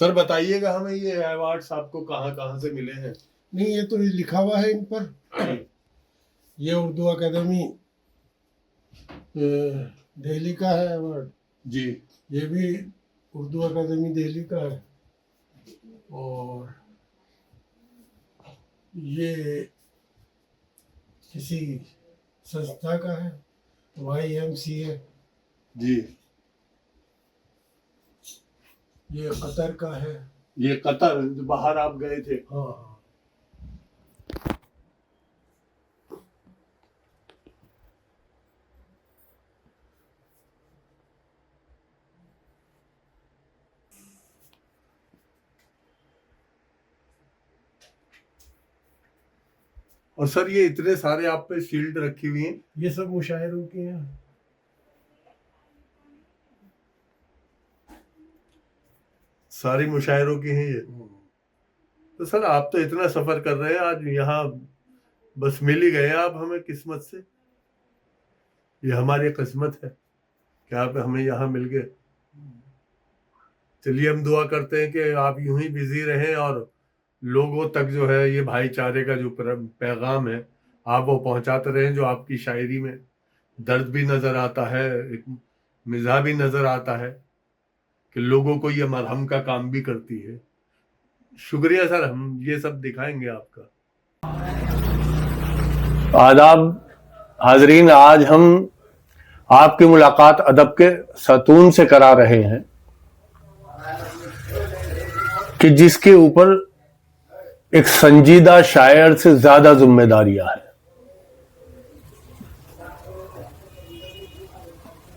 Sir बताइएगा हमें ये अवार्ड्स आपको कहाँ कहाँ से मिले हैं? नहीं, ये तो लिखा हुआ है इन पर। ये उर्दू अकेडमी दिल्ली का है अवार्ड जी। ये भी उर्दू अकेडमी दिल्ली का है। और ये किसी संस्था का है, YMCA। जी। ये कतर का है। ये कतर बाहर आप गए थे? हाँ। और सर ये इतने सारे आप पे शील्ड रखी हुई हैं, ये सब मुशायरों के हैं। सारी मुशायरों की हैं ये। तो सर आप तो इतना सफर कर रहे हैं, आज यहाँ बस मिल ही गए आप हमें किस्मत से। ये हमारी किस्मत है कि आप हमें यहाँ मिल गए। चलिए हम दुआ करते हैं कि आप यूं ही बिजी रहें और लोगों तक जो है ये भाईचारे का जो पैगाम है आप वो पहुंचाते रहें। जो आपकी शायरी में दर्द भी नजर आता है, एक मिजाह भी नजर आता है कि लोगों को ये मरहम का काम भी करती है। शुक्रिया सर, हम ये सब दिखाएंगे आपका। आदाब हाजरीन, आज हम आपकी मुलाकात अदब के सतून से करा रहे हैं कि जिसके ऊपर एक संजीदा शायर से ज्यादा जिम्मेदारियां हैं।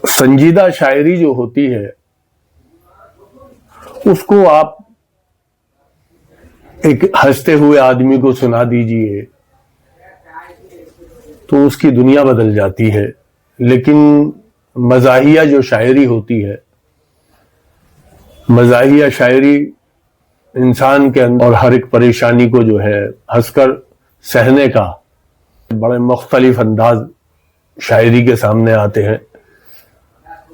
संजीदा शायरी जो होती है उसको आप एक हंसते हुए आदमी को सुना दीजिए तो उसकी दुनिया बदल जाती है। लेकिन मज़ाहिया जो शायरी होती है, मज़ाहिया शायरी इंसान के अंदर और हर एक परेशानी को जो है हंसकर सहने का बड़े मुख्तलिफ अंदाज शायरी के सामने आते हैं।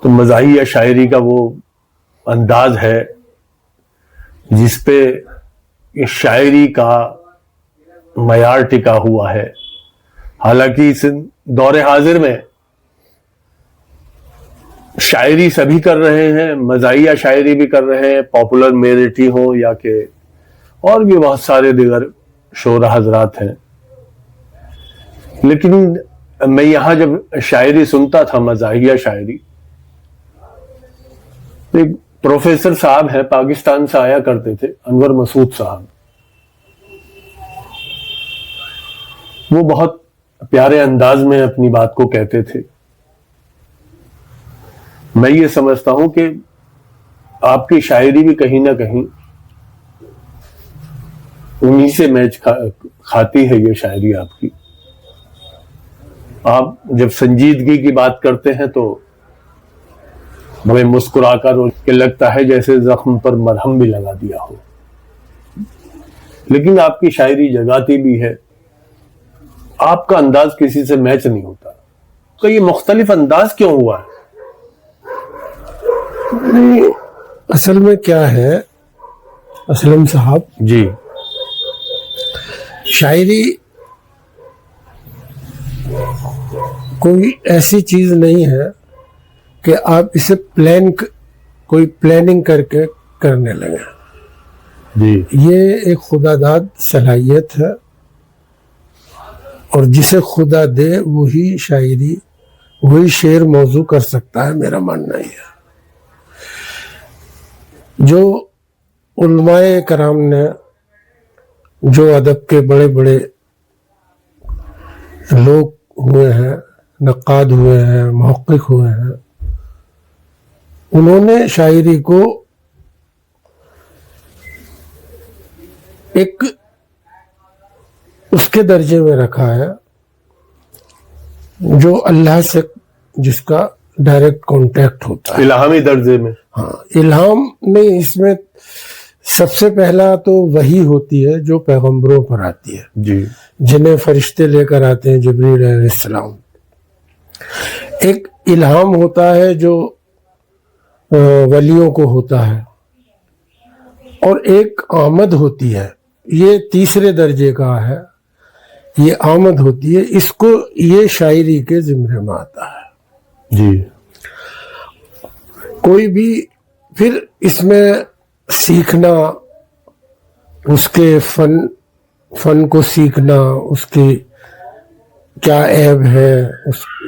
तो मज़ाहिया शायरी का वो अंदाज है जिस पे ये शायरी का मयार टिका हुआ है। हालांकि इस दौरे हाजिर में शायरी सभी कर रहे हैं, मज़ाहिया शायरी भी कर रहे हैं, पॉपुलर मेरिटी हो या के और भी बहुत सारे दीगर शोरा हजरात हैं। लेकिन मैं यहां जब शायरी सुनता था, मज़ाहिया शायरी, एक प्रोफेसर साहब हैं पाकिस्तान से आया करते थे, अनवर मसूद साहब। वो बहुत प्यारे अंदाज में अपनी बात को कहते थे। मैं ये समझता हूं कि आपकी शायरी भी कहीं ना कहीं उन्हीं से मैच खाती है। ये शायरी आपकी, आप जब संजीदगी की बात करते हैं तो बड़े मुस्कुराकर के लगता है जैसे जख्म पर मरहम भी लगा दिया हो। लेकिन आपकी शायरी जगाती भी है, आपका अंदाज किसी से मैच नहीं होता। तो ये मुख्तलिफ अंदाज क्यों हुआ है? असल में क्या है असलम साहब जी, शायरी कोई ऐसी चीज नहीं है कि आप इसे कोई प्लानिंग करके करने लगे। जी। ये एक खुदादाद सलाहियत है और जिसे खुदा दे वही शायरी, वही शेर मौजू कर सकता है। मेरा मानना ये है। जो उलमाए कराम ने, जो अदब के बड़े बड़े लोग हुए हैं, नक्काद हुए हैं, मुहक्किक हुए हैं, उन्होंने शायरी को एक उसके दर्जे में रखा है जो अल्लाह से जिसका डायरेक्ट कांटेक्ट होता है, इल्हामी दर्जे में। हाँ, इल्हाम नहीं, इसमें सबसे पहला तो वही होती है जो पैगंबरों पर आती है जी, जिन्हें फरिश्ते लेकर आते हैं, जिब्रील अलैहिस्सलाम। एक इल्हाम होता है जो वलियों को होता है, और एक आमद होती है, ये तीसरे दर्जे का है, ये आमद होती है, इसको ये शायरी के जिम्मे में आता है जी। कोई भी फिर इसमें सीखना, उसके फन को सीखना, उसकी क्या ऐब है,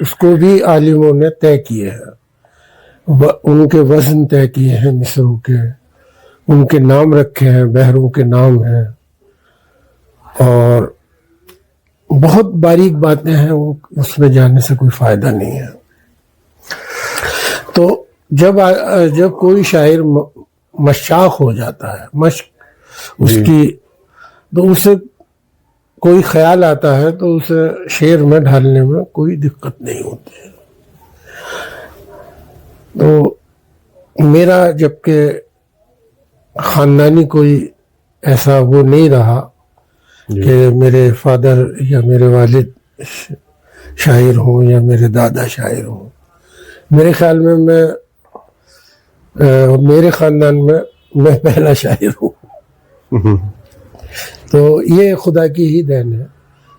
उसको भी आलिमों ने तय किए हैं, उनके वजन तय किए हैं मिसरों के, उनके नाम रखे हैं, बहरों के नाम हैं, और बहुत बारीक बातें हैं, उसमें जाने से कोई फायदा नहीं है। तो जब कोई शायर मशाक हो जाता है, मश्क उसकी, तो उसे कोई ख्याल आता है तो उसे शेर में ढालने में कोई दिक्कत नहीं होती है। तो मेरा जबकि खानदानी कोई ऐसा वो नहीं रहा कि मेरे फादर या मेरे वालिद शायर हों या मेरे दादा शायर हों, मेरे ख्याल में मेरे खानदान में मैं पहला शायर हूँ। तो ये खुदा की ही देन है,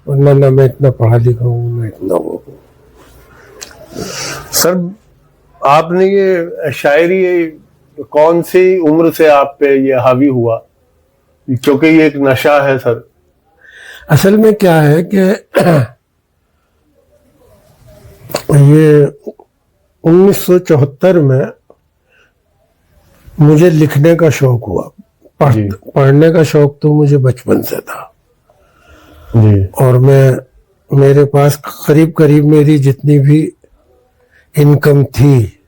वरना ना मैं इतना पढ़ा लिखा हूँ ना इतना वो हूँ। सर, आपने ये शायरी कौन सी उम्र से आप पे ये हावी हुआ? क्योंकि ये एक नशा है सर। असल में क्या है कि ये 1974 में मुझे लिखने का शौक हुआ। पढ़ने का शौक तो मुझे बचपन से था जी। और मेरे पास करीब करीब मेरी जितनी भी इनकम थी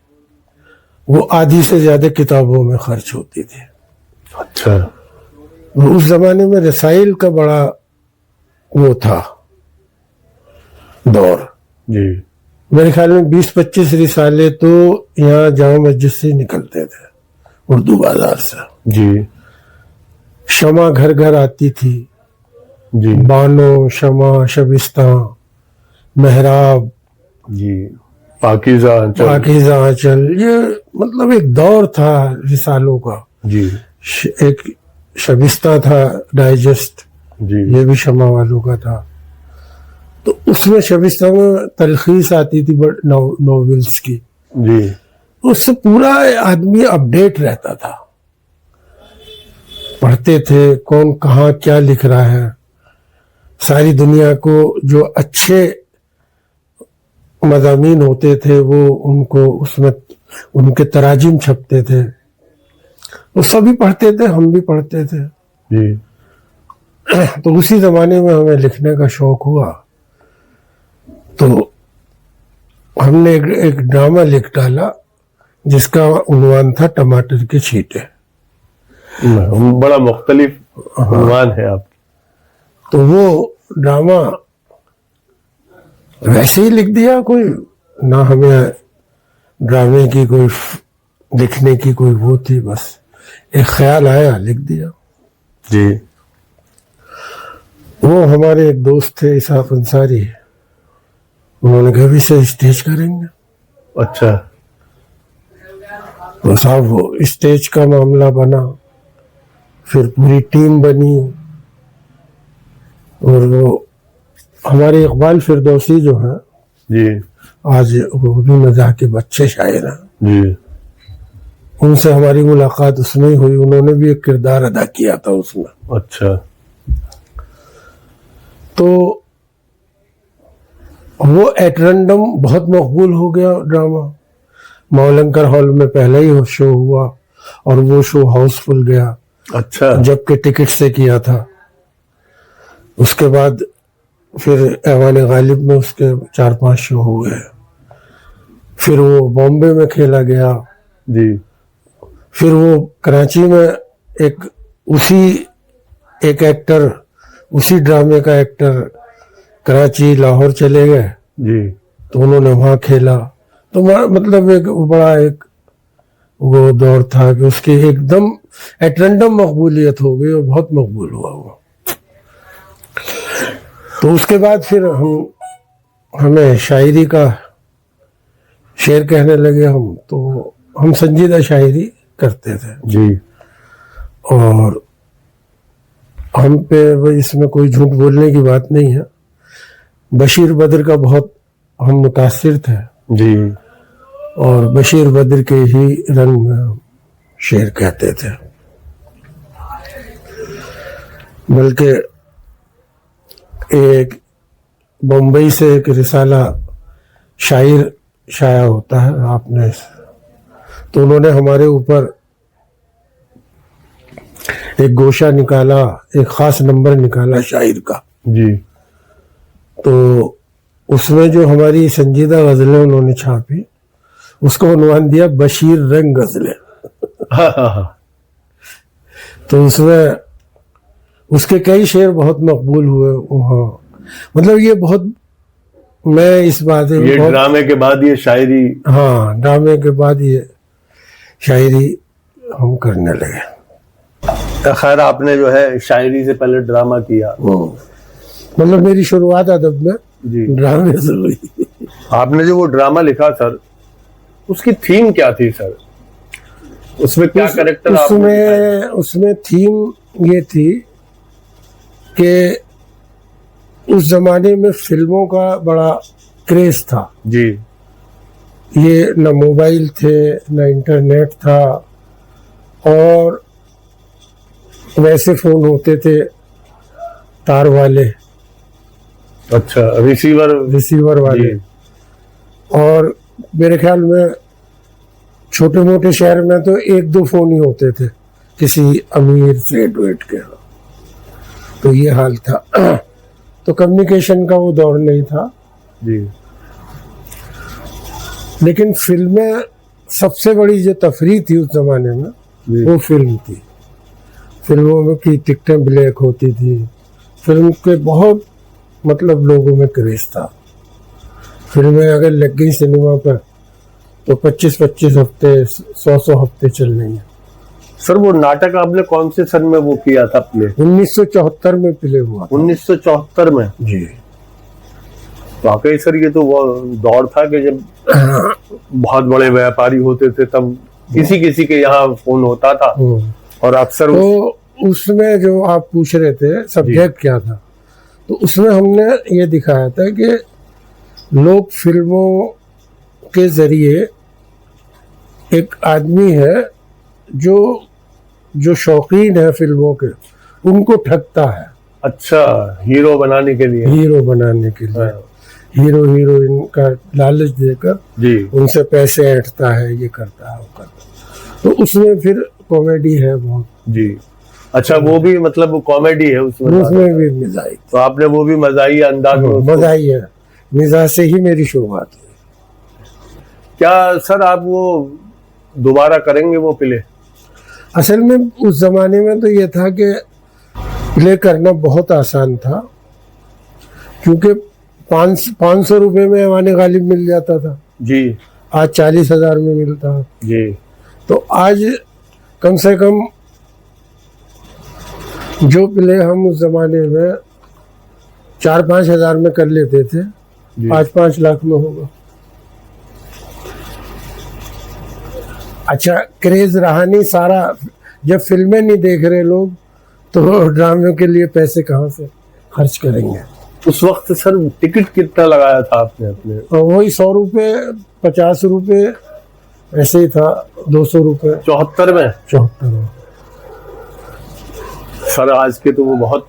वो आधी से ज्यादा किताबों में खर्च होती थी। अच्छा। उस जमाने में रसाइल का बड़ा वो था दौर जी। मेरे ख्याल में 20-25 रिसाले तो यहाँ जामा मस्जिद से निकलते थे, उर्दू बाजार से। जी। शमा घर घर आती थी जी। बानो, शमा, शबिस्ता, मेहराब जी, पाकीज़ा आंचल, ये मतलब एक दौर था रिसालों का। जी। एक शबिस्ता था डाइजेस्ट, जी। ये भी शमा वालों का था। तो उसमें शबिस्ता में तलखीस आती थी नॉवेल्स की। जी। उससे पूरा आदमी अपडेट रहता था, पढ़ते थे कौन कहाँ क्या लिख रहा है, सारी दुनिया को जो अच्छे मज़ामीन होते थे वो उनको उसमें उनके तराजिम छपते थे, वो सभी पढ़ते थे, हम भी पढ़ते थे। जी। तो उसी जमाने में हमें लिखने का शौक हुआ, तो हमने एक ड्रामा लिख डाला जिसका उन्वान था टमाटर के छींटे। बड़ा मुख्तलिफ उन्वान है आप। तो वो ड्रामा वैसे ही लिख दिया, कोई ना हमें ड्रामे की कोई लिखने की कोई वो थी, बस एक ख्याल आया लिख दिया। जी। वो हमारे एक दोस्त थे इसाफ अंसारी, उन्होंने कहा भी से स्टेज करेंगे। अच्छा। तो साहब वो स्टेज का मामला बना, फिर पूरी टीम बनी, और वो हमारे इकबाल फिरदौसी जो हैं जी। आज वो भी मज़ाह के बच्चे शायर हैं, जी। उनसे हमारी मुलाकात उसमें ही हुई, उन्होंने भी एक किरदार अदा किया था उसमें। अच्छा। तो वो एट रैंडम बहुत मकबूल हो गया ड्रामा। मौलंकर हॉल में पहले ही शो हुआ और वो शो हाउसफुल गया। अच्छा। जबकि टिकट से किया था। उसके बाद फिर ऐवान गालिब में उसके 4-5 शो हो गए, फिर वो बॉम्बे में खेला गया। जी। फिर वो कराची में एक एक्टर, उसी ड्रामे का एक्टर कराची लाहौर चले गए। जी। तो उन्होंने वहाँ खेला। तो मतलब एक बड़ा एक वो दौर था कि उसकी एकदम एट रैंडम मकबूलियत हो गई और बहुत मकबूल हुआ वो। तो उसके बाद फिर हमें शायरी का शेर कहने लगे हम, तो हम संजीदा शायरी करते थे। जी। और हम पे भाई इसमें कोई झूठ बोलने की बात नहीं है, बशीर बद्र का बहुत हम मुतासिर थे जी। और बशीर बद्र के ही रंग में हम शेर कहते थे। बल्कि एक बम्बई से एक रिसाला शायर शाया होता है आपने, तो उन्होंने हमारे ऊपर एक गोशा निकाला, एक खास नंबर निकाला शायर का जी। तो उसमें जो हमारी संजीदा गजलें उन्होंने छापी, उसको उन्वान दिया बशीर रंग गजलें। हाँ हाँ हाँ। तो उसमें उसके कई शेर बहुत मकबूल हुए वहाँ। मतलब ये बहुत, मैं इस बात में ये बहुत, ड्रामे के बाद ये शायरी। हाँ, ड्रामे के बाद ये शायरी हम करने लगे। खैर आपने जो है शायरी से पहले ड्रामा किया। मतलब मेरी शुरुआत अदब में जी। ड्रामे से हुई। आपने जो वो ड्रामा लिखा सर, उसकी थीम क्या थी सर? उसमें क्या कैरेक्टर उसमें थीम ये थी कि उस जमाने में फिल्मों का बड़ा क्रेज था जी। ये न मोबाइल थे न इंटरनेट था, और वैसे फोन होते थे तार वाले, अच्छा, रिसीवर वाले। और मेरे ख्याल में छोटे मोटे शहर में तो एक दो फोन ही होते थे किसी अमीर सेठ वेठ के। तो ये हाल था। तो कम्युनिकेशन का वो दौर नहीं था जी। लेकिन फिल्में, सबसे बड़ी जो तफरीह थी उस जमाने में जी। वो फिल्म थी। फिल्मों में की टिकटें ब्लैक होती थी, फिल्म के बहुत मतलब लोगों में क्रेज था। फिल्में अगर लग गई सिनेमा पर तो 25-25 हफ्ते, 100 हफ्ते चल रही हैं। सर वो नाटक आपने कौन से सन में वो किया था प्ले? 1974 में प्ले हुआ। 1974 में जी। वाकई सर ये तो वो दौर था कि जब बहुत बड़े व्यापारी होते थे, तब किसी किसी के यहाँ फोन होता था। और अक्सर तो उसमें जो आप पूछ रहे थे सब्जेक्ट क्या था, तो उसमें हमने ये दिखाया था कि लोग फिल्मों के जरिए, एक आदमी है जो शौकीन है फिल्मों के, उनको ठगता है। अच्छा, हीरो बनाने के लिए। हीरो हीरोइन का लालच देकर जी। उनसे पैसे ऐंठता है, ये करता है, वो करता है। तो उसमें फिर कॉमेडी है बहुत। जी। अच्छा, वो भी मतलब कॉमेडी है उसमें भी मिजाज। तो आपने वो भी मजाही अंदाज में मजाही है, मिजाज से ही मेरी शुरुआत हुई। क्या सर आप वो दोबारा करेंगे वो प्ले? असल में उस जमाने में तो ये था कि प्ले करना बहुत आसान था, क्योंकि 500 रुपए में ऐवान गालिब मिल जाता था जी। आज 40,000 में मिलता है जी। तो आज कम से कम जो प्ले हम उस जमाने में 4-5 हजार में कर लेते थे, 5-5 लाख में होगा। अच्छा, क्रेज रहा नहीं सारा। जब फिल्में नहीं देख रहे लोग तो ड्रामे के लिए पैसे कहाँ से खर्च करेंगे। उस वक्त सर टिकट कितना लगाया था आपने अपने? वही 100 रुपये, 50 रुपये, ऐसे ही था। 200 रुपये 74 में। 74 में। सर आज के तो वो बहुत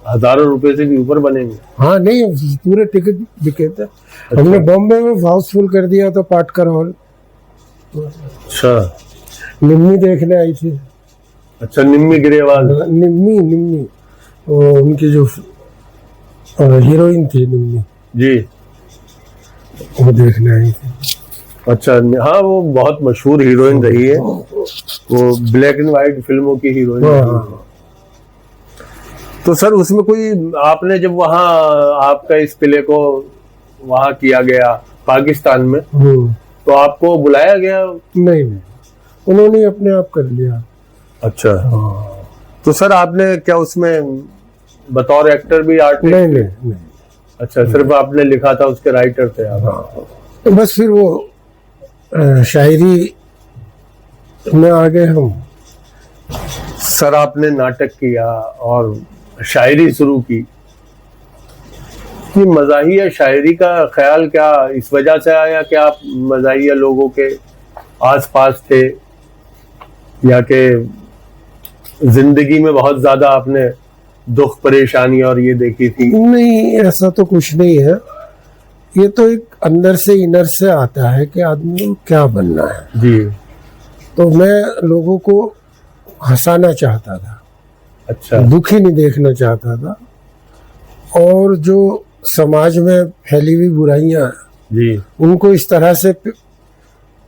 हजारों रुपए से भी ऊपर बनेंगे। हाँ, नहीं पूरे टिकट बिके थे। हमने बॉम्बे में हाउसफुल कर दिया था पाटकर हॉल। अच्छा, निम्मी देखने आई थी। अच्छा, निम्मी ग्रेवाल। निम्मी वो उनकी जो हीरोइन थी निम्मी जी, वो देखने आई थी। अच्छा, हाँ वो बहुत मशहूर हीरोइन रही है, वो ब्लैक एंड व्हाइट फिल्मों की हीरोइन। तो सर उसमें कोई आपने जब वहाँ आपका इस प्ले को वहाँ किया गया पाकिस्तान में, तो आपको बुलाया गया? नहीं, उन्होंने अपने आप कर लिया। अच्छा। तो सर आपने क्या उसमें बतौर एक्टर भी आर्टिस्ट? नहीं। अच्छा, सिर्फ आपने लिखा था, उसके राइटर थे आप? तो बस फिर वो शायरी में आ गए हम। सर आपने नाटक किया और शायरी शुरू की, कि मज़ाहिया शायरी का ख्याल क्या इस वजह से आया कि आप मज़ाहिया लोगों के आसपास थे, या कि जिंदगी में बहुत ज्यादा आपने दुख परेशानी और ये देखी थी? नहीं, ऐसा तो कुछ नहीं है। ये तो एक अंदर से इनर से आता है कि आदमी को क्या बनना है। जी। तो मैं लोगों को हंसाना चाहता था, अच्छा। दुखी नहीं देखना चाहता था, और जो समाज में फैली हुई बुराइयां जी। उनको इस तरह से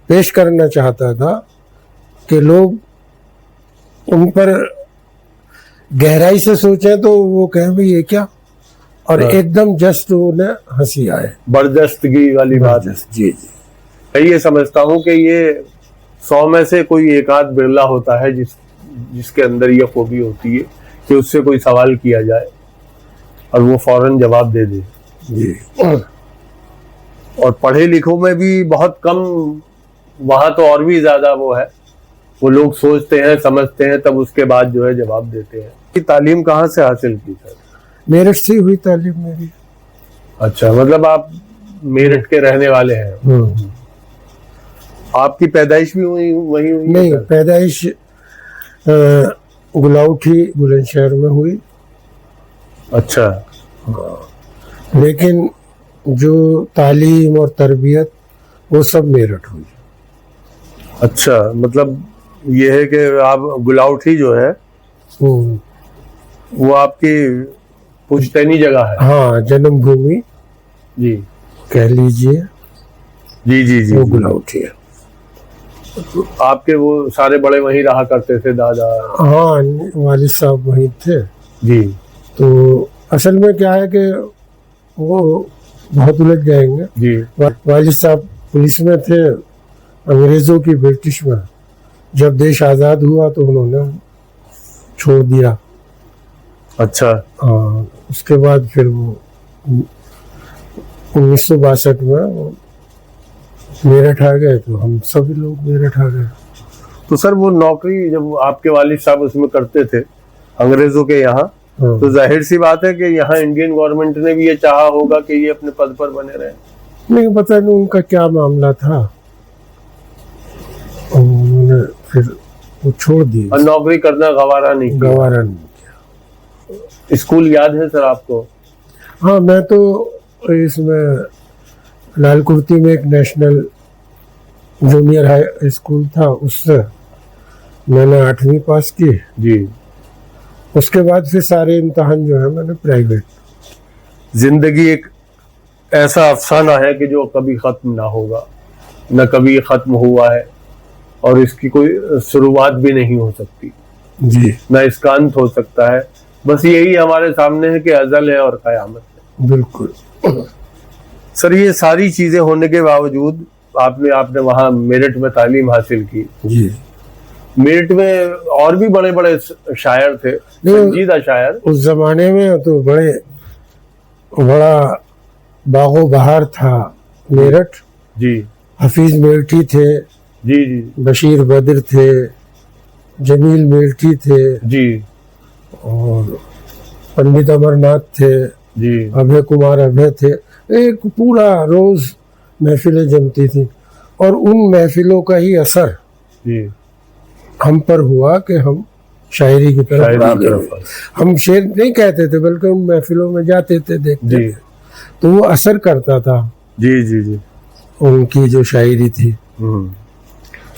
पेश करना चाहता था कि लोग उन पर गहराई से सोचें तो वो कहें भाई ये क्या, और हाँ। एकदम जस्ट उन्हें हंसी आए। बर्दस्तगी वाली बात। जी जी। मैं ये समझता हूँ कि ये 100 में से कोई एक आध बिरला होता है जिसके अंदर ये खूबी होती है कि उससे कोई सवाल किया जाए और वो फौरन जवाब दे दे। जी। और पढ़े लिखों में भी बहुत कम, वहां तो और भी ज्यादा वो है, वो लोग सोचते हैं समझते हैं तब उसके बाद जो है जवाब देते हैं। कि तालीम कहाँ से हासिल की सर? मेरठ से हुई तालीम मेरी। अच्छा, मतलब आप मेरठ के रहने वाले हैं। आपकी पैदाइश भी वही हुई? नहीं, पैदाइश गुलाउठी बुलंदशहर में हुई। अच्छा। लेकिन जो तालीम और तरबियत वो सब मेरठ हुई। अच्छा, मतलब ये है कि आप गुलाउठी जो है वो आपकी पुश्तैनी जगह है? हाँ, जन्मभूमि जी, कह लीजिए। जी जी जी। वो गुलाउठी है। आपके वो सारे बड़े वहीं रहा करते थे, दादा? हाँ, वालिद साहब वहीं थे। जी। तो असल में क्या है कि वो बहुत उलझ जाएंगे। जी। वालिद साहब पुलिस में थे, अंग्रेजों की, ब्रिटिश में। जब देश आज़ाद हुआ तो उन्होंने छोड़ दिया। अच्छा। उसके बाद फिर वो 1962 में वो मेरठ आ गए, तो हम सभी लोग मेरठ आ गए। तो सर वो नौकरी जब आपके वालिद साहब उसमें करते थे अंग्रेजों के यहाँ, तो जाहिर सी बात है कि यहाँ इंडियन गवर्नमेंट ने भी ये चाहा होगा कि ये अपने पद पर बने रहे। नहीं, पता नहीं उनका क्या मामला था, उन्होंने फिर वो छोड़ दी। और नौकरी करना गवारा नहीं किया? गवारा नहीं किया। स्कूल याद है सर आपको? हाँ, मैं तो इसमें लालकुर्ती में एक नेशनल जूनियर हाई स्कूल था, उससे मैंने 8वीं पास की। जी। उसके बाद फिर सारे इम्तहान जो है मैंने प्राइवेट। जिंदगी एक ऐसा अफसाना है कि जो कभी खत्म ना होगा, न कभी खत्म हुआ है, और इसकी कोई शुरुआत भी नहीं हो सकती। जी। न इसका अंत हो सकता है। बस यही हमारे सामने है कि अजल है और कयामत है। बिल्कुल। सर ये सारी चीजें होने के बावजूद आपने वहां मेरठ में तालीम हासिल की। जी। मेरठ में और भी बड़े बड़े शायर थे, संजीदा शायर। उस जमाने में तो बड़ा बागो बहार था मेरठ। जी। हफीज मेरठी थे। जी जी। बशीर बद्र थे, जमील मेरठी थे। जी। और पंडित अमरनाथ थे। जी। अभय कुमार अभय थे। एक पूरा रोज महफिलें जमती थी, और उन महफिलों का ही असर जी हम पर हुआ कि हम शायरी की तरफ आ गए। हम शेर नहीं कहते थे, बल्कि उन महफिलों में जाते थे, देखते थे, तो वो असर करता था। जी जी जी। उनकी जो शायरी थी।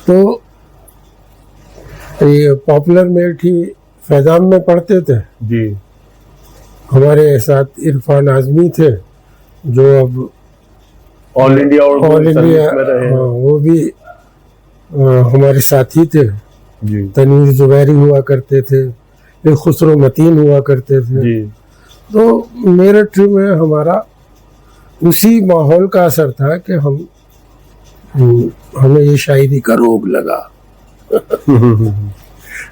तो ये पॉपुलर मेरठी फैजाम में पढ़ते थे। जी। हमारे साथ इरफान आजमी थे, जो अब ऑल इंडिया में रहे। हाँ, वो भी हमारे साथी थे। जी। तनवीर जुबैरी हुआ करते थे, फिर खुसरो मतीन हुआ करते थे। जी। तो मेरठ में हमारा उसी माहौल का असर था कि हमें ये शायरी का रोग लगा।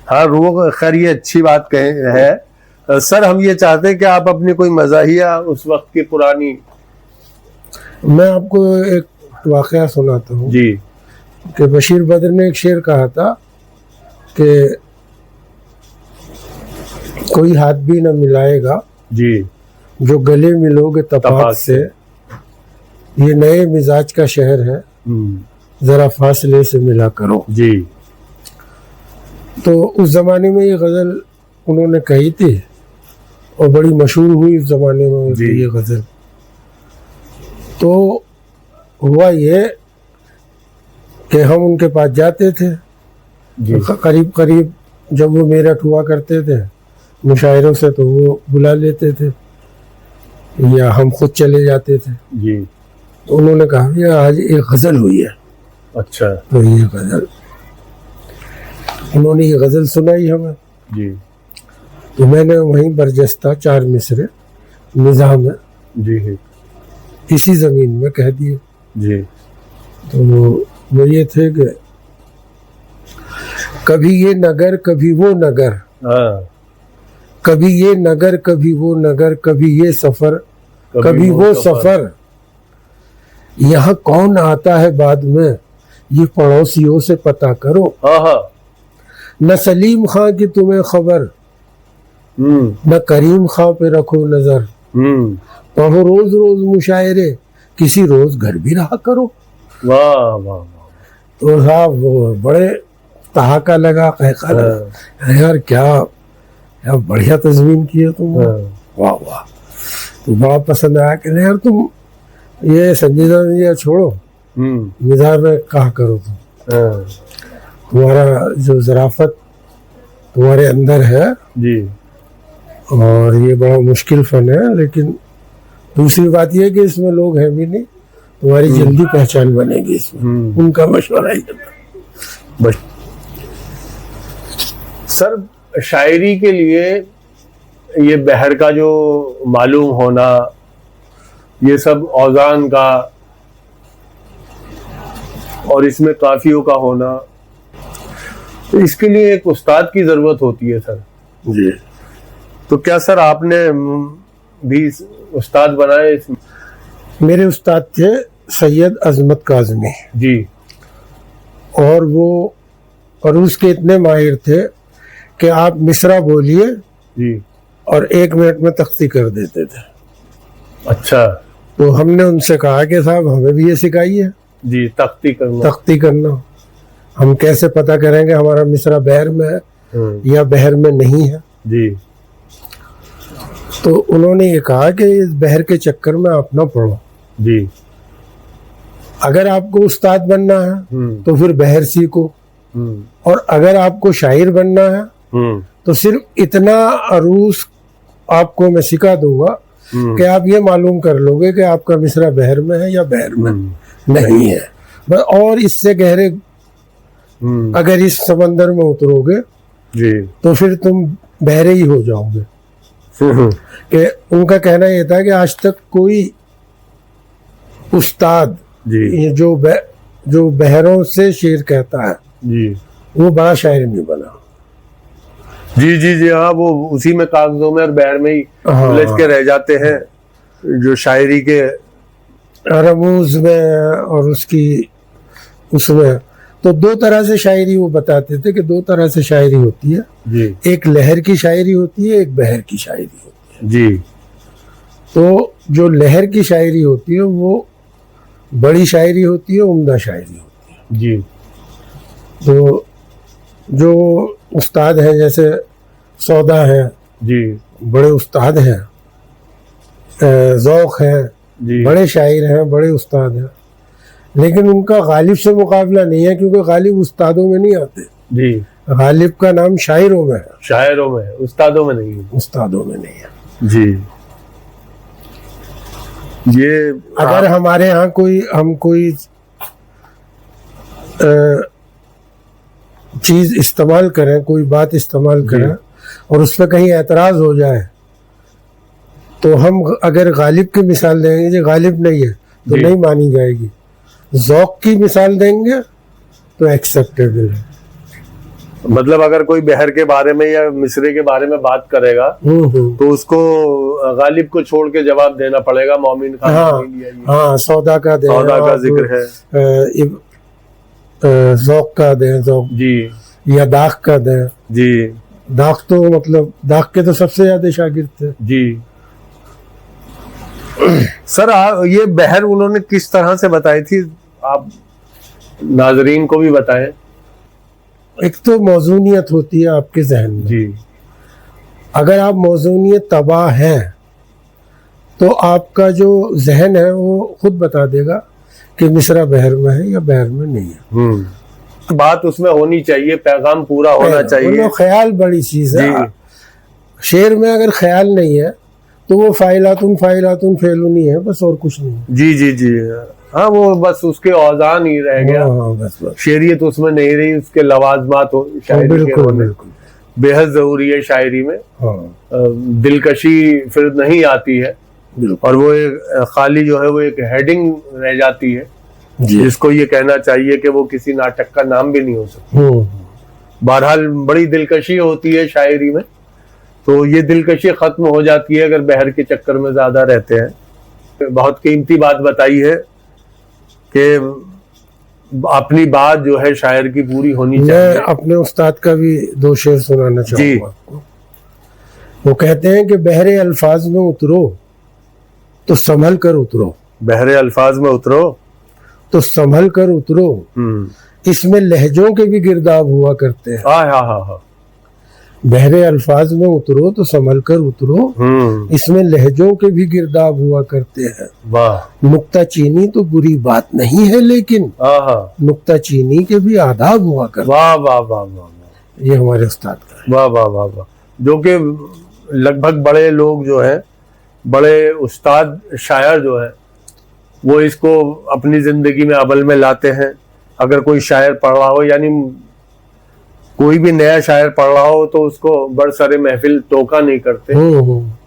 हाँ, रोग, खैर ये अच्छी बात है। सर हम ये चाहते हैं कि आप अपनी कोई मज़ाहिया उस वक्त की पुरानी। मैं आपको एक वाकया सुनाता हूँ। जी। कि बशीर बद्र ने एक शेर कहा था कि कोई हाथ भी न मिलाएगा जी जो गले मिलोगे तपाक तपाक से। ये नए मिजाज का शहर है, जरा फासले से मिला करो। जी। तो उस जमाने में ये गजल उन्होंने कही थी और बड़ी मशहूर हुई उस जमाने में जी। ये गजल। तो हुआ ये कि हम उनके पास जाते थे, जी करीब करीब जब वो मेरठ हुआ करते थे मुशायरों से, तो वो बुला लेते थे या हम खुद चले जाते थे। जी। तो उन्होंने कहा ये आज एक गजल हुई है। अच्छा। तो ये गजल उन्होंने ये गजल सुनाई हमें। जी तो मैंने वहीं बरजस्ता 4 मिसरे निज़ाम में जी इसी जमीन में कह दिए। जी। तो वो ये थे कि कभी ये नगर कभी वो नगर, हाँ। कभी ये नगर कभी वो नगर, कभी ये सफर कभी वो सफर, यहाँ कौन आता है बाद में ये पड़ोसियों से पता करो। हाँ हाँ। न सलीम खां की तुम्हें खबर, न करीम खां पे रखो नजर, पढ़ो रोज रोज मुशायरे, किसी रोज घर भी रहा करो। वाह वाह वाह। तो साहब वो बड़े तहाका लगा, कहका लगा, यार क्या यार बढ़िया तस्वीर की है तुम। वाह वाह। तो बड़ा पसंद आया कि यार तुम ये संजीदा जी छोड़ो, मिजाज में कहा करो तुम, तुम्हारा जो ज़राफ़त तुम्हारे अंदर है जी। और ये बड़ा मुश्किल फन है। लेकिन दूसरी बात यह है कि इसमें लोग हैं भी नहीं, तुम्हारी जल्दी पहचान बनेगी इसमें। उनका मशवरा ही था। बस सर, शायरी के लिए ये बहर का जो मालूम होना, ये सब औजान का और इसमें काफियों का होना, तो इसके लिए एक उस्ताद की जरूरत होती है सर। जी। तो क्या सर आपने भी उस्ताद बनाए इसमें? मेरे उस्ताद थे सैयद अजमत काज़मी जी। और वो अरूज के इतने माहिर थे कि आप मिसरा बोलिए जी और 1 मिनट में तख्ती कर देते थे। अच्छा। तो हमने उनसे कहा कि साहब हमें भी ये सिखाइए जी, तख्ती करना। हम कैसे पता करेंगे हमारा मिसरा बहर में है या बहर में नहीं है। जी। तो उन्होंने ये कहा कि इस बहर के चक्कर में आप ना पढ़ो। जी। अगर आपको उस्ताद बनना है तो फिर बहर सीखो, और अगर आपको शायर बनना है तो सिर्फ इतना अरूस आपको मैं सिखा दूंगा कि आप ये मालूम कर लोगे कि आपका मिसरा बहर में है या बहर में नहीं है। बस, और इससे गहरे अगर इस समंदर में उतरोगे जी तो फिर तुम बहरे ही हो जाओगे। कि उनका कहना ये था कि आज तक कोई उस्ताद जी ये जो बहरों से शेर कहता है जी वो बड़ा शायर नहीं बना। जी जी जी। हाँ, वो उसी में कागजों में और बहर में ही उलझ के रह जाते हैं जो शायरी के रमूज में और उसकी उसमें। तो 2 तरह से शायरी वो बताते थे कि 2 तरह से शायरी होती है। जी एक लहर की शायरी होती है, एक बहर की शायरी होती है। जी। तो जो लहर की शायरी होती है वो बड़ी शायरी होती है, उम्दा शायरी होती है। जी। तो जो उस्ताद हैं जैसे सौदा है, जी बड़े उस्ताद हैं, ज़ौक़ हैं, जी। बड़े शायर हैं, बड़े उस्ताद हैं, लेकिन उनका गालिब से मुकाबला नहीं है क्योंकि गालिब उस्तादों में नहीं आते। जी। गालिब का नाम शायरों में है, शायरों में, उस्तादों में नहीं। उस्तादों में नहीं है। जी। ये अगर हमारे यहाँ हम कोई चीज इस्तेमाल करें, कोई बात इस्तेमाल करें और उस पर कहीं एतराज हो जाए तो हम अगर गालिब की मिसाल देंगे जो गालिब नहीं है तो नहीं मानी जाएगी। ज़ौक़ की मिसाल देंगे तो एक्सेप्टेबल है। मतलब अगर कोई बहर के बारे में या मिसरे के बारे में बात करेगा तो उसको गालिब को छोड़ के जवाब देना पड़ेगा। मोमिन खान हाँ, सौदा का जिक्र है, ज़ौक़ का दें, ज़ौक़ जी, या दाग का दें जी। दाग तो मतलब दाग के तो सबसे ज्यादा शागिर्द थे। जी सर, ये बहर उन्होंने किस तरह से बताई थी, आप नाजरीन को भी बताएं। एक तो मौजूनियत होती है आपके जहन में, जी अगर आप मौजूनियत तबाह हैं तो आपका जो जहन है वो खुद बता देगा कि मिसरा बहर में है या बहर में नहीं है। बात उसमें होनी चाहिए, पैगाम पूरा होना चाहिए। ख्याल बड़ी चीज है। जी। शेर में अगर ख्याल नहीं है तो वो फाइलातुन फाइलातुन फेलुनी है, बस और कुछ नहीं। जी जी जी, हाँ वो बस उसके औजान ही रह गया। हाँ, बस बस। शेरियत उसमें नहीं रही, उसके लवाजमात हो शायरी के बिल्कुल होने बिल्कुल बेहद जरूरी है शायरी में। हाँ दिलकशी फिर नहीं आती है बिल्कुल और वो एक खाली जो है वो एक हेडिंग रह जाती है, जी। जिसको ये कहना चाहिए कि वो किसी नाटक का नाम भी नहीं हो सकता। बहरहाल बड़ी दिलकशी होती है शायरी में, तो ये दिलकशी खत्म हो जाती है अगर बहर के चक्कर में ज्यादा रहते हैं। बहुत कीमती बात बताई है कि अपनी बात जो है शायर की पूरी होनी चाहिए। मैं अपने उस्ताद का भी दो शेर सुनाना चाहूंगा आपको। वो कहते हैं कि बहरे अल्फाज में उतरो तो संभल कर उतरो, बहरे अल्फाज में उतरो तो संभल कर उतरो, इसमें लहजों के भी गिरदाब हुआ करते हैं। हाँ हाँ हाँ हाँ। बहरे अल्फाज में उतरो तो संभल कर उतरो, इसमें लहजों के भी गिरदाब हुआ करते हैं। वाह। नुक्ता चीनी तो बुरी बात नहीं है, लेकिन नुक्ता चीनी के भी आदाब हुआ करते। वाह वाह वाह वाह, ये हमारे उस्ताद का है। वाह वाह वाह वाह। जो कि लगभग बड़े लोग जो है, बड़े उस्ताद शायर जो है, वो इसको अपनी जिंदगी में अमल में लाते हैं। अगर कोई शायर पढ़ रहा हो, यानी कोई भी नया शायर पढ़ रहा हो, तो उसको बरसरे महफिल टोका नहीं करते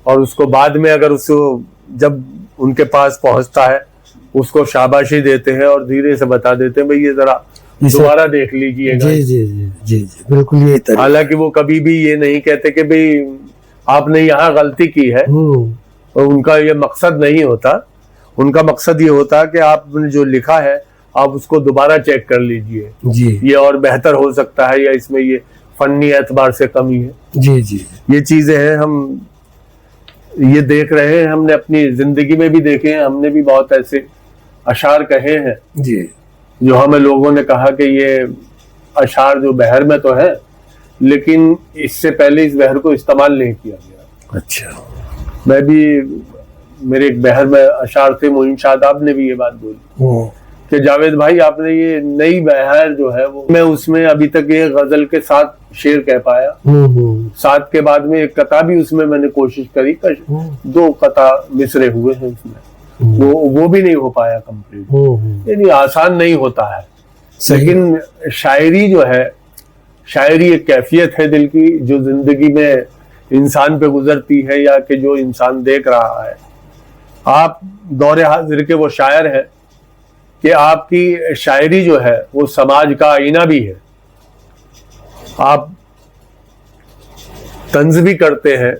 और उसको बाद में अगर उसको जब उनके पास पहुंचता है उसको शाबाशी देते हैं और धीरे से बता देते हैं, भाई ये जरा दोबारा देख लीजिएगा। जी जी जी जी जी बिल्कुल ये। हालांकि वो कभी भी ये नहीं कहते कि भाई आपने यहाँ गलती की है, और उनका ये मकसद नहीं होता। उनका मकसद ये होता है कि आपने जो लिखा है आप उसको दोबारा चेक कर लीजिए जी, ये और बेहतर हो सकता है या इसमें ये फनी एतबार से कमी है। जी जी, ये चीजें हैं, हम ये देख रहे हैं, हमने अपनी जिंदगी में भी देखे हैं। हमने भी बहुत ऐसे अशार कहे हैं जी, जो हमें लोगों ने कहा कि ये अशार जो बहर में तो है, लेकिन इससे पहले इस बहर को इस्तेमाल नहीं किया गया। अच्छा। मैं भी, मेरे एक बहर में अशार थे, मोइन शादाब ने भी ये बात बोली कि जावेद भाई आपने ये नई बहर जो है वो, मैं उसमें अभी तक ये गजल के 7 शेर कह पाया। 7 के बाद में एक कथा भी उसमें मैंने कोशिश करी, 2 कथा मिसरे हुए हैं उसमें, वो भी नहीं हो पाया कंप्लीट। यानी आसान नहीं होता है, लेकिन शायरी जो है, शायरी एक कैफियत है दिल की जो जिंदगी में इंसान पे गुजरती है या कि जो इंसान देख रहा है। आप दौरे हाजिर के वो शायर हैं कि आपकी शायरी जो है वो समाज का आईना भी है। आप तंज भी करते हैं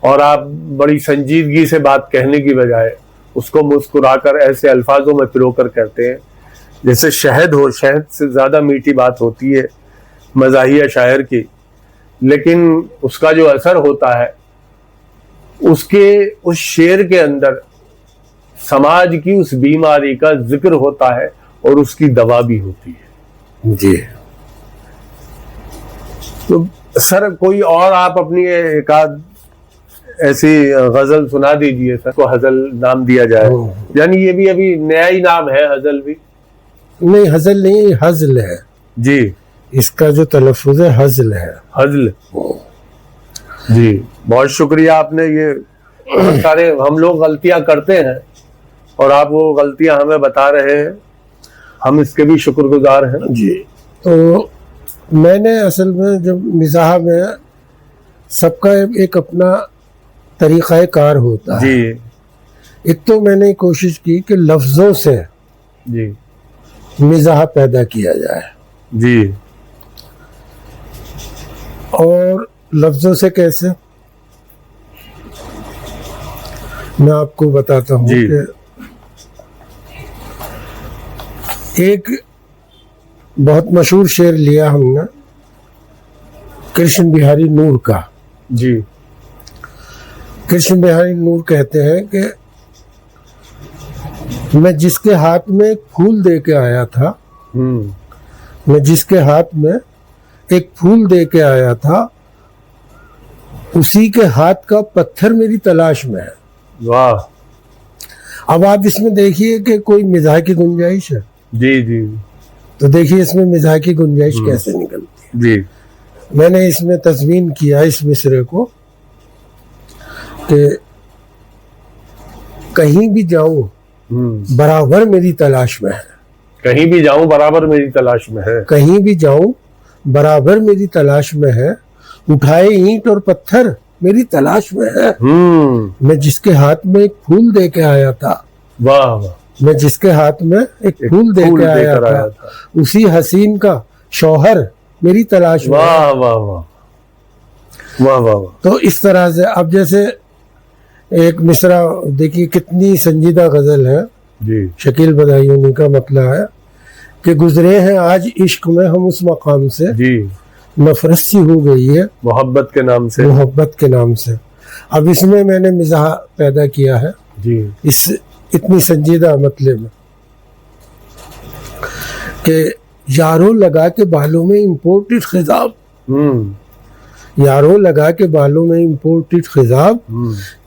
और आप बड़ी संजीदगी से बात कहने की बजाय उसको मुस्कुराकर ऐसे अल्फाजों में पिरोकर कहते हैं जैसे शहद हो। शहद से ज्यादा मीठी बात होती है मज़ाहिया शायर की, लेकिन उसका जो असर होता है उसके उस शेर के अंदर समाज की उस बीमारी का जिक्र होता है और उसकी दवा भी होती है। जी। तो सर कोई और आप अपनी एक आध ऐसी गजल सुना दीजिए सर, को हजल नाम दिया जाए। यानी ये भी अभी नया ही नाम है हजल भी? नहीं, हजल नहीं, हजल है जी। इसका जो तलफ्फुज है हजल है। हजल जी। बहुत शुक्रिया, आपने ये सारे, हम लोग गलतियां करते हैं और आप वो गलतियां हमें बता रहे हैं, हम इसके भी शुक्रगुजार हैं जी। तो मैंने असल में जब मिजाह में सबका एक अपना तरीक़ा कार होता है जी। एक तो मैंने कोशिश की कि लफ्जों से जी मिजाह पैदा किया जाए जी। और लफ्जों से कैसे, मैं आपको बताता हूँ कि एक बहुत मशहूर शेर लिया हमने कृष्ण बिहारी नूर का। जी। कृष्ण बिहारी नूर कहते हैं कि मैं जिसके हाथ में एक फूल दे के आया था, मैं जिसके हाथ में एक फूल दे के आया था, उसी के हाथ का पत्थर मेरी तलाश में है। वाह। अब आप इसमें देखिए कि कोई मिजाह की गुंजाइश है। जी जी तो देखिए इसमें मिजाह की गुंजाइश कैसे निकलती है। जी। मैंने इसमें तस्वीन किया इस मिसरे को कि कहीं भी जाऊं बराबर मेरी तलाश में है, कहीं भी जाऊं बराबर मेरी तलाश में है, कहीं भी जाऊं बराबर मेरी तलाश में है, उठाए ईंट और पत्थर मेरी तलाश में है। मैं जिसके हाथ में एक फूल दे के आया था, वाह वाह, मैं जिसके हाथ में एक फूल दे के आया था, उसी हसीन का शौहर मेरी तलाश में। वाह वाह वाह वाह वाह। तो इस तरह से अब जैसे एक मिसरा देखिए कितनी संजीदा गजल है जी। शकील बदायूनी का मतलब है कि गुजरे हैं आज इश्क में हम उस मकाम से, जी, नफरत सी हो गई है मोहब्बत के नाम से, मोहब्बत के नाम से। अब इसमें मैंने मिजाह पैदा किया है जी, इस इतनी संजीदा मतलब में कि यारों लगा के बालों में इम्पोर्टेड खिजाब, यारों लगा के बालों में इम्पोर्टेड खिजाब,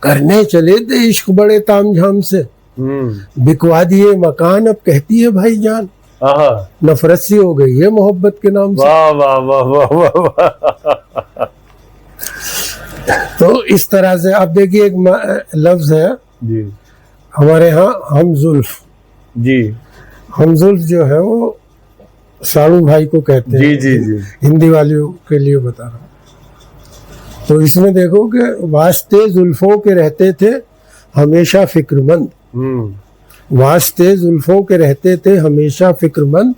करने चले थे इश्क बड़े तामझाम से, बिकवा दिए मकान अब कहती है भाईजान, नफरत सी हो गई है मोहब्बत के नाम से। वाह वाह वाह वाह वाह। तो इस तरह से आप देखिए एक लफ्ज है जी हमारे यहाँ हमजुल्फ, जी, हमजुल्फ जो है वो साड़ू भाई को कहते हैं। जी जी जी, हिंदी वालों के लिए बता रहा हूँ। तो इसमें देखो कि वास्ते जुल्फों के रहते थे हमेशा फिक्रमंद, वास्ते जुल्फों के रहते थे हमेशा फिक्रमंद,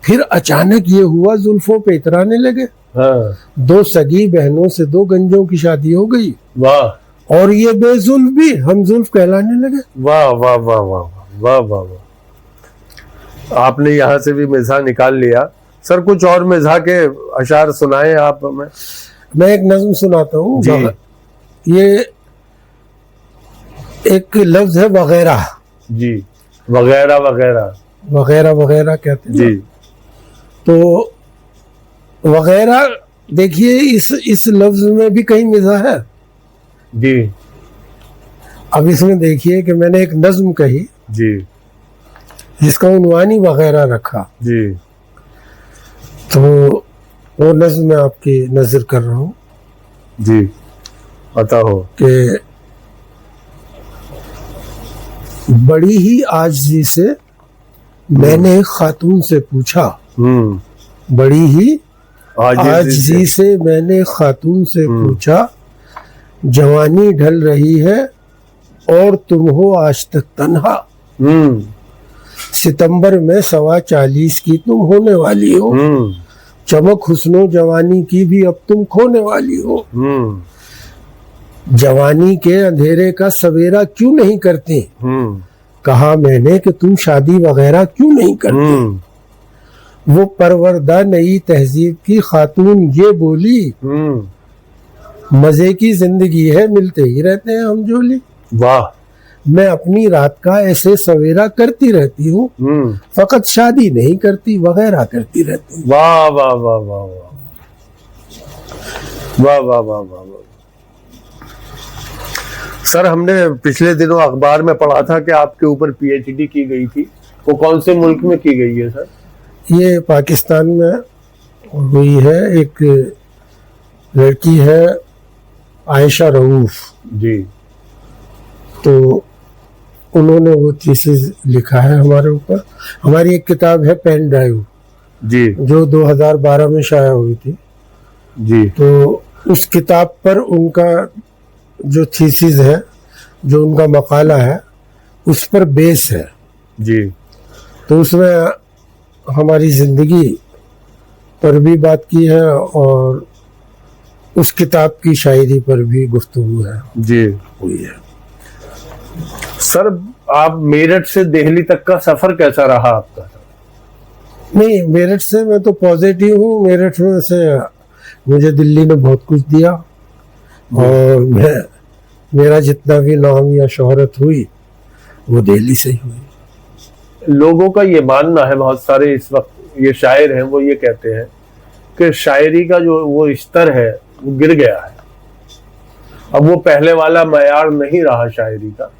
फिर अचानक ये हुआ जुल्फों पे इतराने लगे। हाँ। दो सगी बहनों से दो गंजों की शादी हो गई, वाह, और ये बेजुल्फ भी हम जुल्फ कहलाने लगे। वाह वाह वाह वाह वाह वाह वाह। आपने यहाँ से भी मिजाह निकाल लिया। सर कुछ और मिजाह के अशार सुनाए आप हमें। मैं एक नज्म सुनाता हूँ। ये एक लफ्ज है वगैरह, जी, वगैरह वगैरह वगैरह वगैरह कहते हैं जी। तो वगैरह देखिए इस लफ्ज में भी कहीं मिजाह है जी। अब इसमें देखिए कि मैंने एक नज्म कही जी, जिसका उन्वान ही वगैरह रखा जी। तो वो नज्म मैं आपकी नजर कर रहा हूँ जी, पता हो कि बड़ी ही आजिज़ी से मैंने एक खातून से पूछा, बड़ी ही आजिज़ी से मैंने एक खातून से पूछा, जवानी ढल रही है और तुम हो आज तक तन्हा, सितंबर में 44 की तुम होने वाली हो, चमक हुस्नो जवानी की भी अब तुम खोने वाली हो, जवानी के अंधेरे का सवेरा क्यों नहीं करती, कहा मैंने कि तुम शादी वगैरह क्यों नहीं करती। वो परवरदा नई तहजीब की खातून ये बोली, मजे की जिंदगी है मिलते ही रहते हैं हम जोली। वाह। मैं अपनी रात का ऐसे सवेरा करती रहती हूँ, फकत शादी नहीं करती वगैरह करती रहती हूँ। वाह वाह वाह वाह वाह वाह वाह वाह। सर हमने पिछले दिनों अखबार में पढ़ा था कि आपके ऊपर पीएचडी की गई थी, वो कौन से मुल्क में की गई है सर? ये पाकिस्तान में हुई है। एक लड़की है आयशा रऊफ जी, तो उन्होंने वो थीसिस लिखा है हमारे ऊपर। हमारी एक किताब है पेन ड्राइव जी, जो 2012 में शाया हुई थी जी। तो उस किताब पर उनका जो थीसिस है, जो उनका मकाला है, उस पर बेस है जी। तो उसमें हमारी जिंदगी पर भी बात की है और उस किताब की शायरी पर भी गुफ्तगू है जी, हुई है। सर आप मेरठ से दिल्ली तक का सफर कैसा रहा आपका? नहीं, मेरठ से मैं तो पॉजिटिव हूँ। मेरठ में से मुझे दिल्ली ने बहुत कुछ दिया और मेरा जितना भी नाम या शोहरत हुई वो दिल्ली से ही हुई। लोगों का ये मानना है, बहुत सारे इस वक्त ये शायर हैं वो ये कहते हैं कि शायरी का जो वो स्तर है वो गिर गया है, अब वो पहले वाला मयार नहीं रहा शायरी का।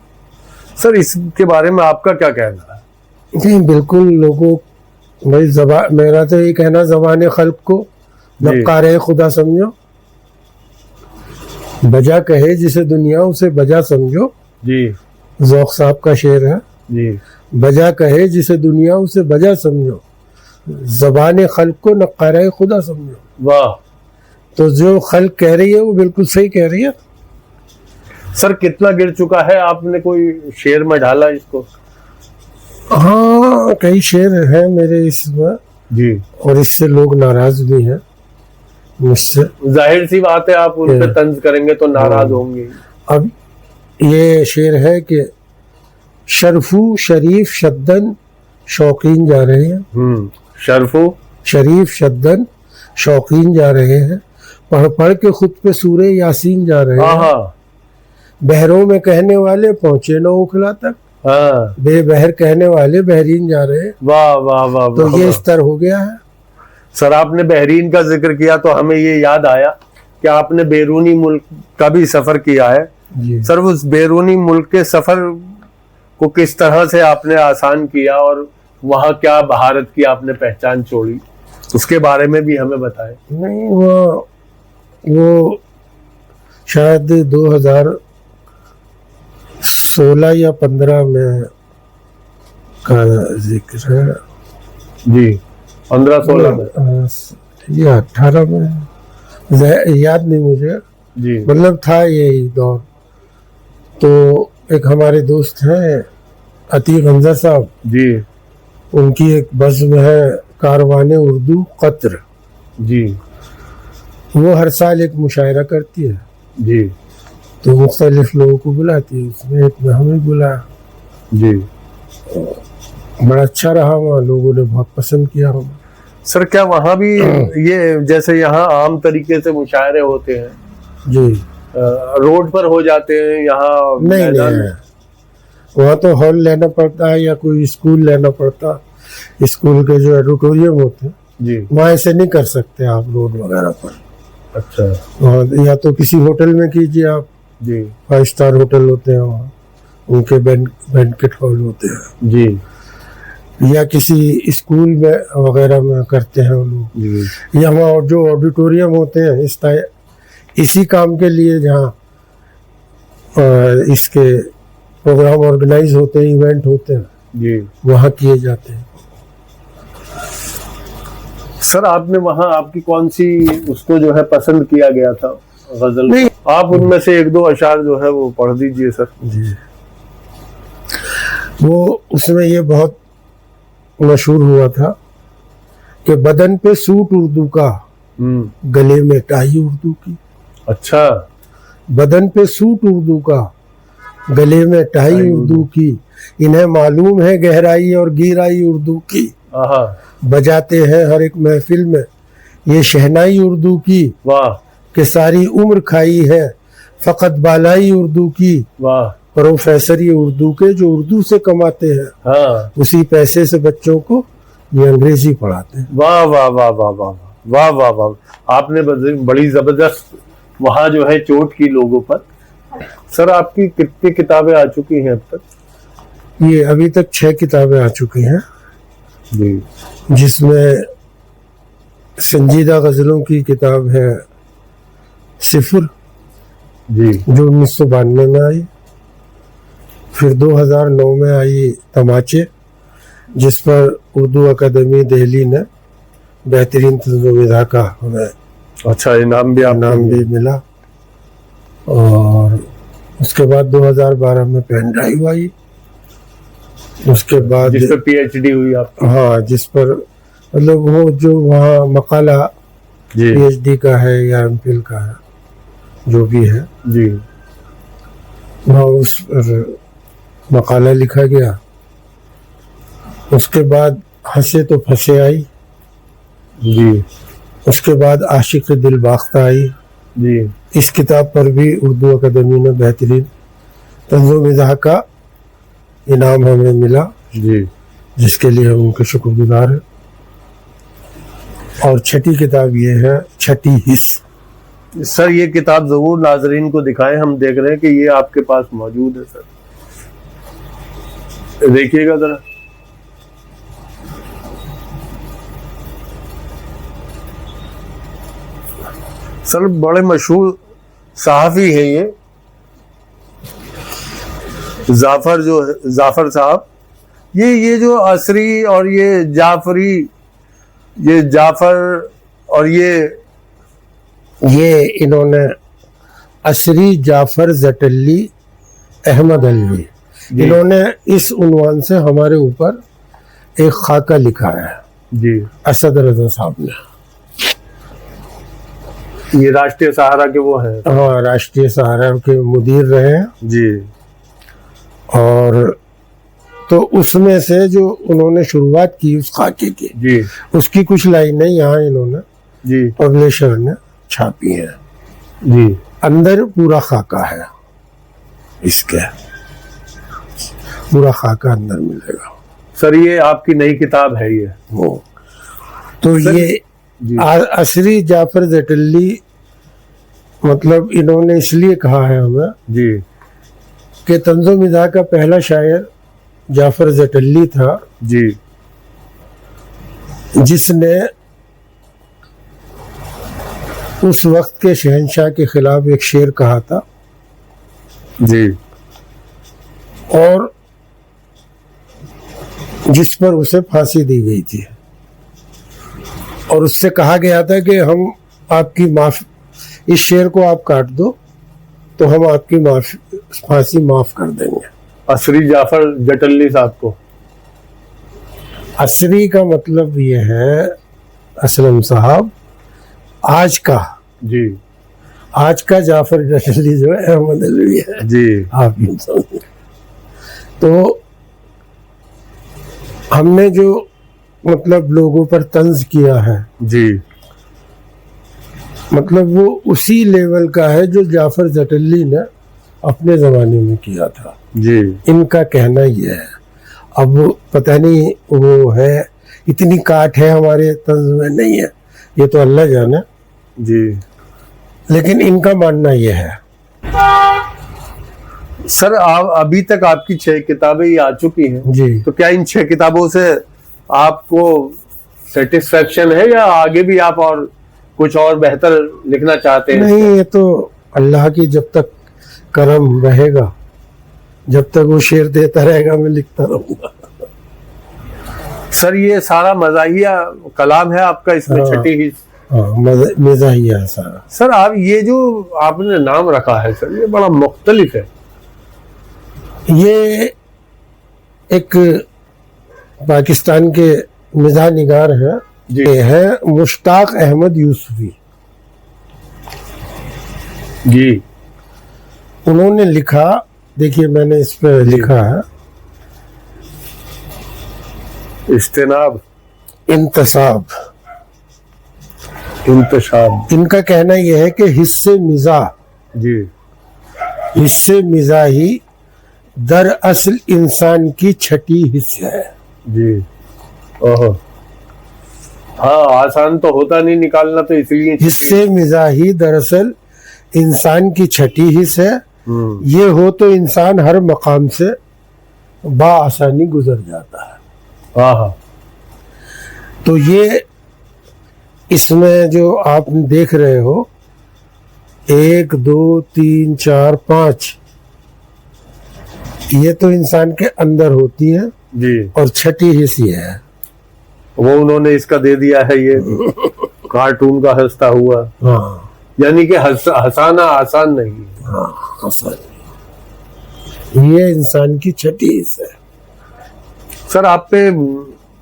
सर इसके बारे में आपका क्या कहना है? नहीं, बिल्कुल लोगों भाई मेरा तो ये कहना, ज़बान खल्क को नक्कारे खुदा समझो, बजा कहे जिसे दुनिया उसे बजा समझो। जी, ज़ौक़ साहब का शेर है जी। बजा कहे जिसे दुनिया उसे बजा समझो, ज़बान खल्क को नक्कारे खुदा समझो। वाह। तो जो खल्क कह रही है वो बिल्कुल सही कह रही है। सर कितना गिर चुका है, आपने कोई शेर में डाला इसको? हाँ, कई शेर हैं मेरे इसमें जी, और इससे लोग नाराज भी हैं मुझसे। जाहिर सी बात है, आप उन पे तंज करेंगे तो नाराज होंगे। अब ये शेर है कि शरफू शरीफ शद्दन शौकीन जा रहे हैं। शरफू शरीफ शद्दन शौकीन जा रहे हैं, पढ़ पढ़ के खुद पे सूरे यासीन जा रहे हैं। बहरों में कहने वाले पहुंचे न ओखला तक, बेबहर कहने वाले बहरीन जा रहे हैं। वाह वाह वाह। तो ये स्तर हो गया है। सर आपने बहरीन का जिक्र किया तो हमें ये याद आया कि आपने बैरूनी मुल्क का भी सफर किया है। सर उस बैरूनी मुल्क के सफर को किस तरह से आपने आसान किया और वहाँ क्या भारत की आपने पहचान छोड़ी, उसके बारे में भी हमें बताएं। नहीं, वो शायद 2016 या 15 में का जिक्र है। जी, 15-16 में या 18 में, याद नहीं मुझे जी। मतलब था यही दौर। तो एक हमारे दोस्त हैं अतीक अंजर साहब जी, उनकी एक बज़्म है कारवाने उर्दू कत्र जी। वो हर साल एक मुशायरा करती है जी, तो मुख्तलिफ लोगों को बुलाती है, उसमें एक में हमें बुलाया जी। बड़ा अच्छा रहा, वहाँ लोगों ने बहुत पसंद किया हमें। सर क्या वहाँ भी ये जैसे यहाँ आम तरीके से मुशायरे होते हैं जी, रोड पर हो जाते हैं, यहाँ नहीं, वहाँ तो हॉल लेना पड़ता है या कोई स्कूल लेना पड़ता, स्कूल के जो ऑडिटोरियम होते हैं जी, वहाँ ऐसे नहीं कर सकते आप रोड वगैरह पर। अच्छा। और या तो किसी होटल में कीजिए आप जी, 5 स्टार होटल होते हैं वहाँ, उनके बैंकेट हॉल होते हैं जी, या किसी स्कूल में वगैरह में करते हैं वो लोग, या वहाँ जो ऑडिटोरियम होते हैं इसी काम के लिए जहाँ इसके प्रोग्राम ऑर्गेनाइज होते हैं, इवेंट होते हैं जी, वहाँ किए जाते हैं। सर आपने वहाँ आपकी कौन सी उसको जो है पसंद किया गया था गजल? नहीं, आप उनमें से 1-2 अशार जो है वो पढ़ दीजिए सर। जी, वो उसमें ये बहुत मशहूर हुआ था कि बदन पे सूट उर्दू का, गले में टाई उर्दू की। अच्छा। बदन पे सूट उर्दू का, गले में टाई उर्दू की, इन्हें मालूम है गहराई और गहराई उर्दू की। बजाते हैं हर एक महफिल में ये शहनाई उर्दू की। वाह। कि सारी उम्र खाई है फकत बालाई उर्दू की। वाह। प्रोफेसर ये उर्दू के जो उर्दू से कमाते हैं, हाँ, उसी पैसे से बच्चों को ये अंग्रेजी पढ़ाते हैं। वाह वाह वाह वाह वाह वाह वाह वाह। आपने बड़ी जबरदस्त वहाँ जो है चोट की लोगों पर। सर आपकी कितनी किताबें आ चुकी हैं अब तक? ये अभी तक 6 किताबें आ चुकी हैं जी, जिसमें संजीदा गजलों की किताब है सिफर जी, जो 1992 में आई। फिर 2009 में आई तमाचे, जिस पर उर्दू अकादमी दिल्ली ने बेहतरीन तजुर्बेदार का हमें अच्छा इनाम भी मिला। और उसके बाद 2012 में पेन ड्राइव आई, उसके बाद जिस पर PhD हुई आप? हाँ, जिस पर मतलब वो जो वहाँ मकाला PhD का है या MPhil का है जो भी है जी, वहाँ उस पर मकाला लिखा गया। उसके बाद हंसे तो फंसे आई जी, उसके बाद आशिक दिल बाख्ता आई। जी इस किताब पर भी उर्दू अकादमी ने बेहतरीन तंज़ो मिज़ाह का इनाम हमें मिला, जी जिसके लिए हम उनके शुक्रगुजार हैं। और छठी किताब ये है छठी हिस्स। सर, ये किताब जरूर नाजरीन को दिखाएं। हम देख रहे हैं कि ये आपके पास मौजूद है सर, देखिएगा जरा। सर, बड़े मशहूर सहाफ़ी है ये, जाफर साहब। ये जो असरी और ये जाफरी, ये जाफर और ये इन्होंने असरी जाफर जटल्ली अहमद अलवी, इन्होंने इस उन्वान से हमारे ऊपर एक खाका लिखा है जी, असद रजा साहब ने। ये राष्ट्रीय सहारा के वो हैं। हाँ, राष्ट्रीय सहारा के मुदीर रहे हैं जी। और तो उसमें से जो उन्होंने शुरुआत की उस खाके की, जी उसकी कुछ लाइनें यहाँ इन्होंने जी पब्लिशर ने छापी हैं। जी। अंदर पूरा खाका है, इसके पूरा खाका अंदर मिलेगा। सर, ये आपकी नई किताब है ये? वो तो सर, ये असरी जाफर जटल्ली, मतलब इन्होंने इसलिए कहा है हमें जी कि तंज़ो मिज़ाह का पहला शायर जाफर जटल्ली था, जी जिसने उस वक्त के शहंशाह के खिलाफ एक शेर कहा था जी, और जिस पर उसे फांसी दी गई थी। और उससे कहा गया था कि हम आपकी माफ, इस शेर को आप काट दो तो हम आपकी फांसी माफ कर देंगे। असरी जाफर जटल्ली साहब को। असरी का मतलब ये है असलम साहब, आज का, जी आज का जाफर जटल्ली जो है अहमद अलवी है जी। आप यूं समझिए। तो हमने जो मतलब लोगों पर तंज किया है, जी मतलब वो उसी लेवल का है जो जाफर जटल्ली ने अपने जमाने में किया था। जी। इनका कहना ये है, अब पता नहीं वो है, इतनी काट है हमारे तंज में नहीं है, ये तो अल्लाह जाने जी। लेकिन इनका मानना ये है। सर, आप अभी तक आपकी 6 किताबें ही आ चुकी हैं जी, तो क्या इन 6 किताबों से आपको सेटिस्फेक्शन है या आगे भी आप और कुछ और बेहतर लिखना चाहते हैं? नहीं, ये तो अल्लाह की जब तक करम रहेगा, जब तक वो शेर देता रहेगा मैं लिखता रहूंगा। सर, ये सारा मज़ाहिया कलाम है आपका, इसमें हाँ। छठी ही। हाँ, मिजाहिया है सारा। सर, आप ये जो आपने नाम रखा है सर, ये बड़ा मुख्तलिफ है। ये एक पाकिस्तान के मिजाह निगार है, जी। ये है मुश्ताक अहमद यूसुफी। जी। उन्होंने लिखा, देखिए मैंने इस पर लिखा है इस्तेनाब, इंतसाब। इंतशाब। इनका कहना यह है कि हिस्से मिजाह, जी हिस्से मिजाही दरअसल इंसान की छठी हिस्सा है। जी। ओहो, हाँ, आसान तो होता नहीं निकालना, तो इसलिए हिस्से मिजाही दरअसल इंसान की छठी हिस्स है। हम्म। ये हो तो इंसान हर मकाम से बाआसानी गुजर जाता है। हाँ हाँ। तो ये इसमें जो आप देख रहे हो 1 2 3 4 5, ये तो इंसान के अंदर होती है जी। और छठी हिस्सी है वो उन्होंने इसका दे दिया है ये कार्टून का हंसता हुआ। हाँ यानी कि हंसाना आसान नहीं है। हाँ, आसान। ये इंसान की छठी हिस्सा है। सर,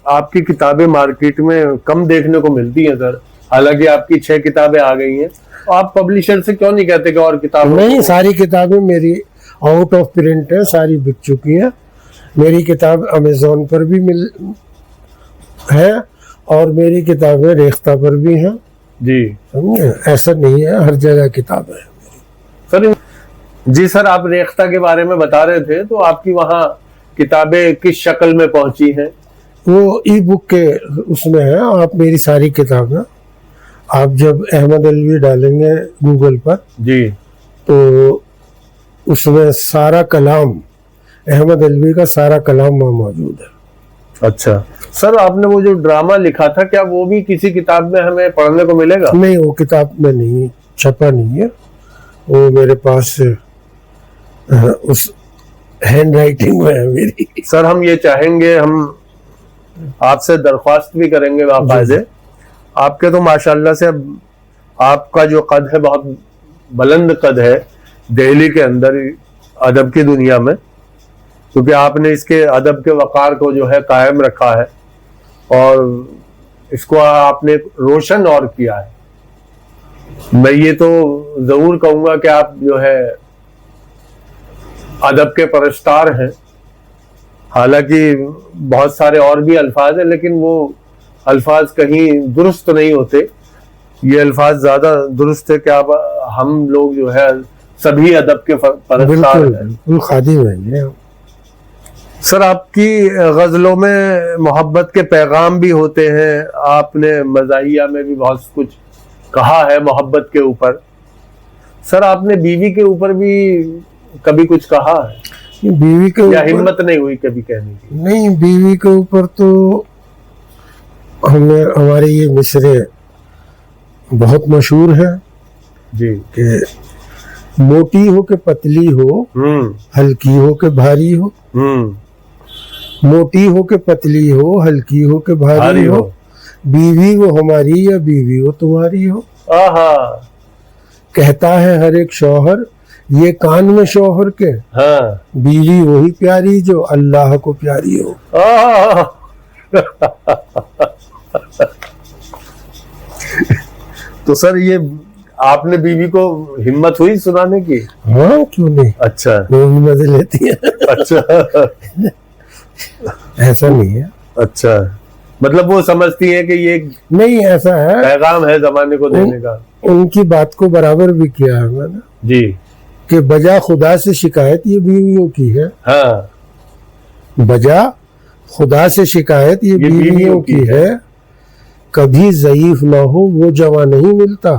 आपकी किताबें मार्केट में कम देखने को मिलती हैं सर, हालांकि आपकी 6 किताबें आ गई हैं। आप पब्लिशर से क्यों नहीं कहते कि और किताबें? नहीं, सारी किताबें मेरी आउट ऑफ प्रिंट है, सारी बिक चुकी हैं। मेरी किताब अमेजोन पर भी है और मेरी किताबें रेख्ता पर भी हैं जी समझे, ऐसा नहीं है, हर जगह किताब है। सर। जी सर, आप रेख्ता के बारे में बता रहे थे, तो आपकी वहाँ किताबें किस शक्ल में पहुंची हैं? वो ई बुक के उसमें है। आप मेरी सारी किताबें आप जब अहमद अलवी डालेंगे गूगल पर जी, तो उसमें सारा कलाम, अहमद अलवी का सारा कलाम वहाँ मौजूद है। अच्छा सर, आपने वो जो ड्रामा लिखा था, क्या वो भी किसी किताब में हमें पढ़ने को मिलेगा? नहीं, वो किताब में नहीं, छपा नहीं है वो, मेरे पास उस हैंड राइटिंग में है मेरी। सर हम ये चाहेंगे, हम आपसे दरख्वास्त भी करेंगे बाकायदे। आपके तो माशाल्लाह से अब आपका जो कद है बहुत बुलंद कद है दिल्ली के अंदर अदब की दुनिया में, क्योंकि आपने इसके अदब के वक़ार को जो है कायम रखा है और इसको आपने रोशन और किया है। मैं ये तो जरूर कहूंगा कि आप जो है अदब के परस्तार हैं। हालांकि बहुत सारे और भी अल्फाज हैं, लेकिन वो अल्फाज कहीं दुरुस्त नहीं होते। ये अल्फाज ज्यादा दुरुस्त है कि आप हम लोग जो है सभी अदब के परस्तार हैं। बिल्कुल खादिम है। सर आपकी गजलों में मोहब्बत के पैगाम भी होते हैं। आपने मज़ाहिया में भी बहुत कुछ कहा है मोहब्बत के ऊपर। सर आपने बीवी के ऊपर भी कभी कुछ कहा है? बीवी के या ऊपर हिम्मत नहीं हुई कभी कहने की? नहीं, बीवी के ऊपर तो हमने, हमारे ये मिसरे बहुत मशहूर है जी कि मोटी हो के पतली हो, हल्की हो के भारी हो, मोटी हो के पतली हो, हल्की हो के भारी हो, बीवी वो हमारी या बीवी वो तुम्हारी हो। आहा, कहता है हर एक शौहर ये कान में शौहर के, हाँ, बीवी वही प्यारी जो अल्लाह को प्यारी हो। तो सर ये आपने बीवी को हिम्मत हुई सुनाने की? हाँ, क्यों नहीं। अच्छा, वो भी मजे लेती है। अच्छा ऐसा नहीं है। अच्छा, मतलब वो समझती है कि ये नहीं, ऐसा है, पैगाम है जमाने को देने का। उनकी बात को बराबर भी किया है मैंने जी, कि बजा खुदा से शिकायत ये बीवियों की है। हाँ, बजा खुदा से शिकायत ये बीवियों की है। कभी ज़ईफ न हो वो जवां नहीं मिलता,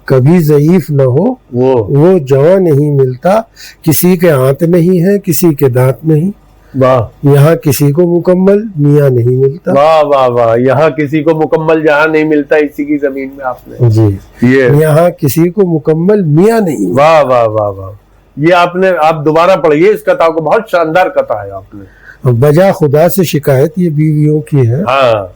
कभी ज़ईफ न हो वो जवां नहीं मिलता। किसी के हाथ नहीं है, किसी के दांत नहीं, वाह, यहाँ किसी को मुकम्मल मियाँ नहीं मिलता। वाह वाह वाह, यहाँ किसी को मुकम्मल जहाँ नहीं मिलता इसी की जमीन में आपने जी, ये यहाँ किसी को मुकम्मल मियाँ नहीं। वाह वाह वाह वाह, ये आपने, आप दोबारा पढ़िए इस कथा को, बहुत शानदार कथा है आपने। बजा खुदा से शिकायत ये बीवियों की है। हाँ,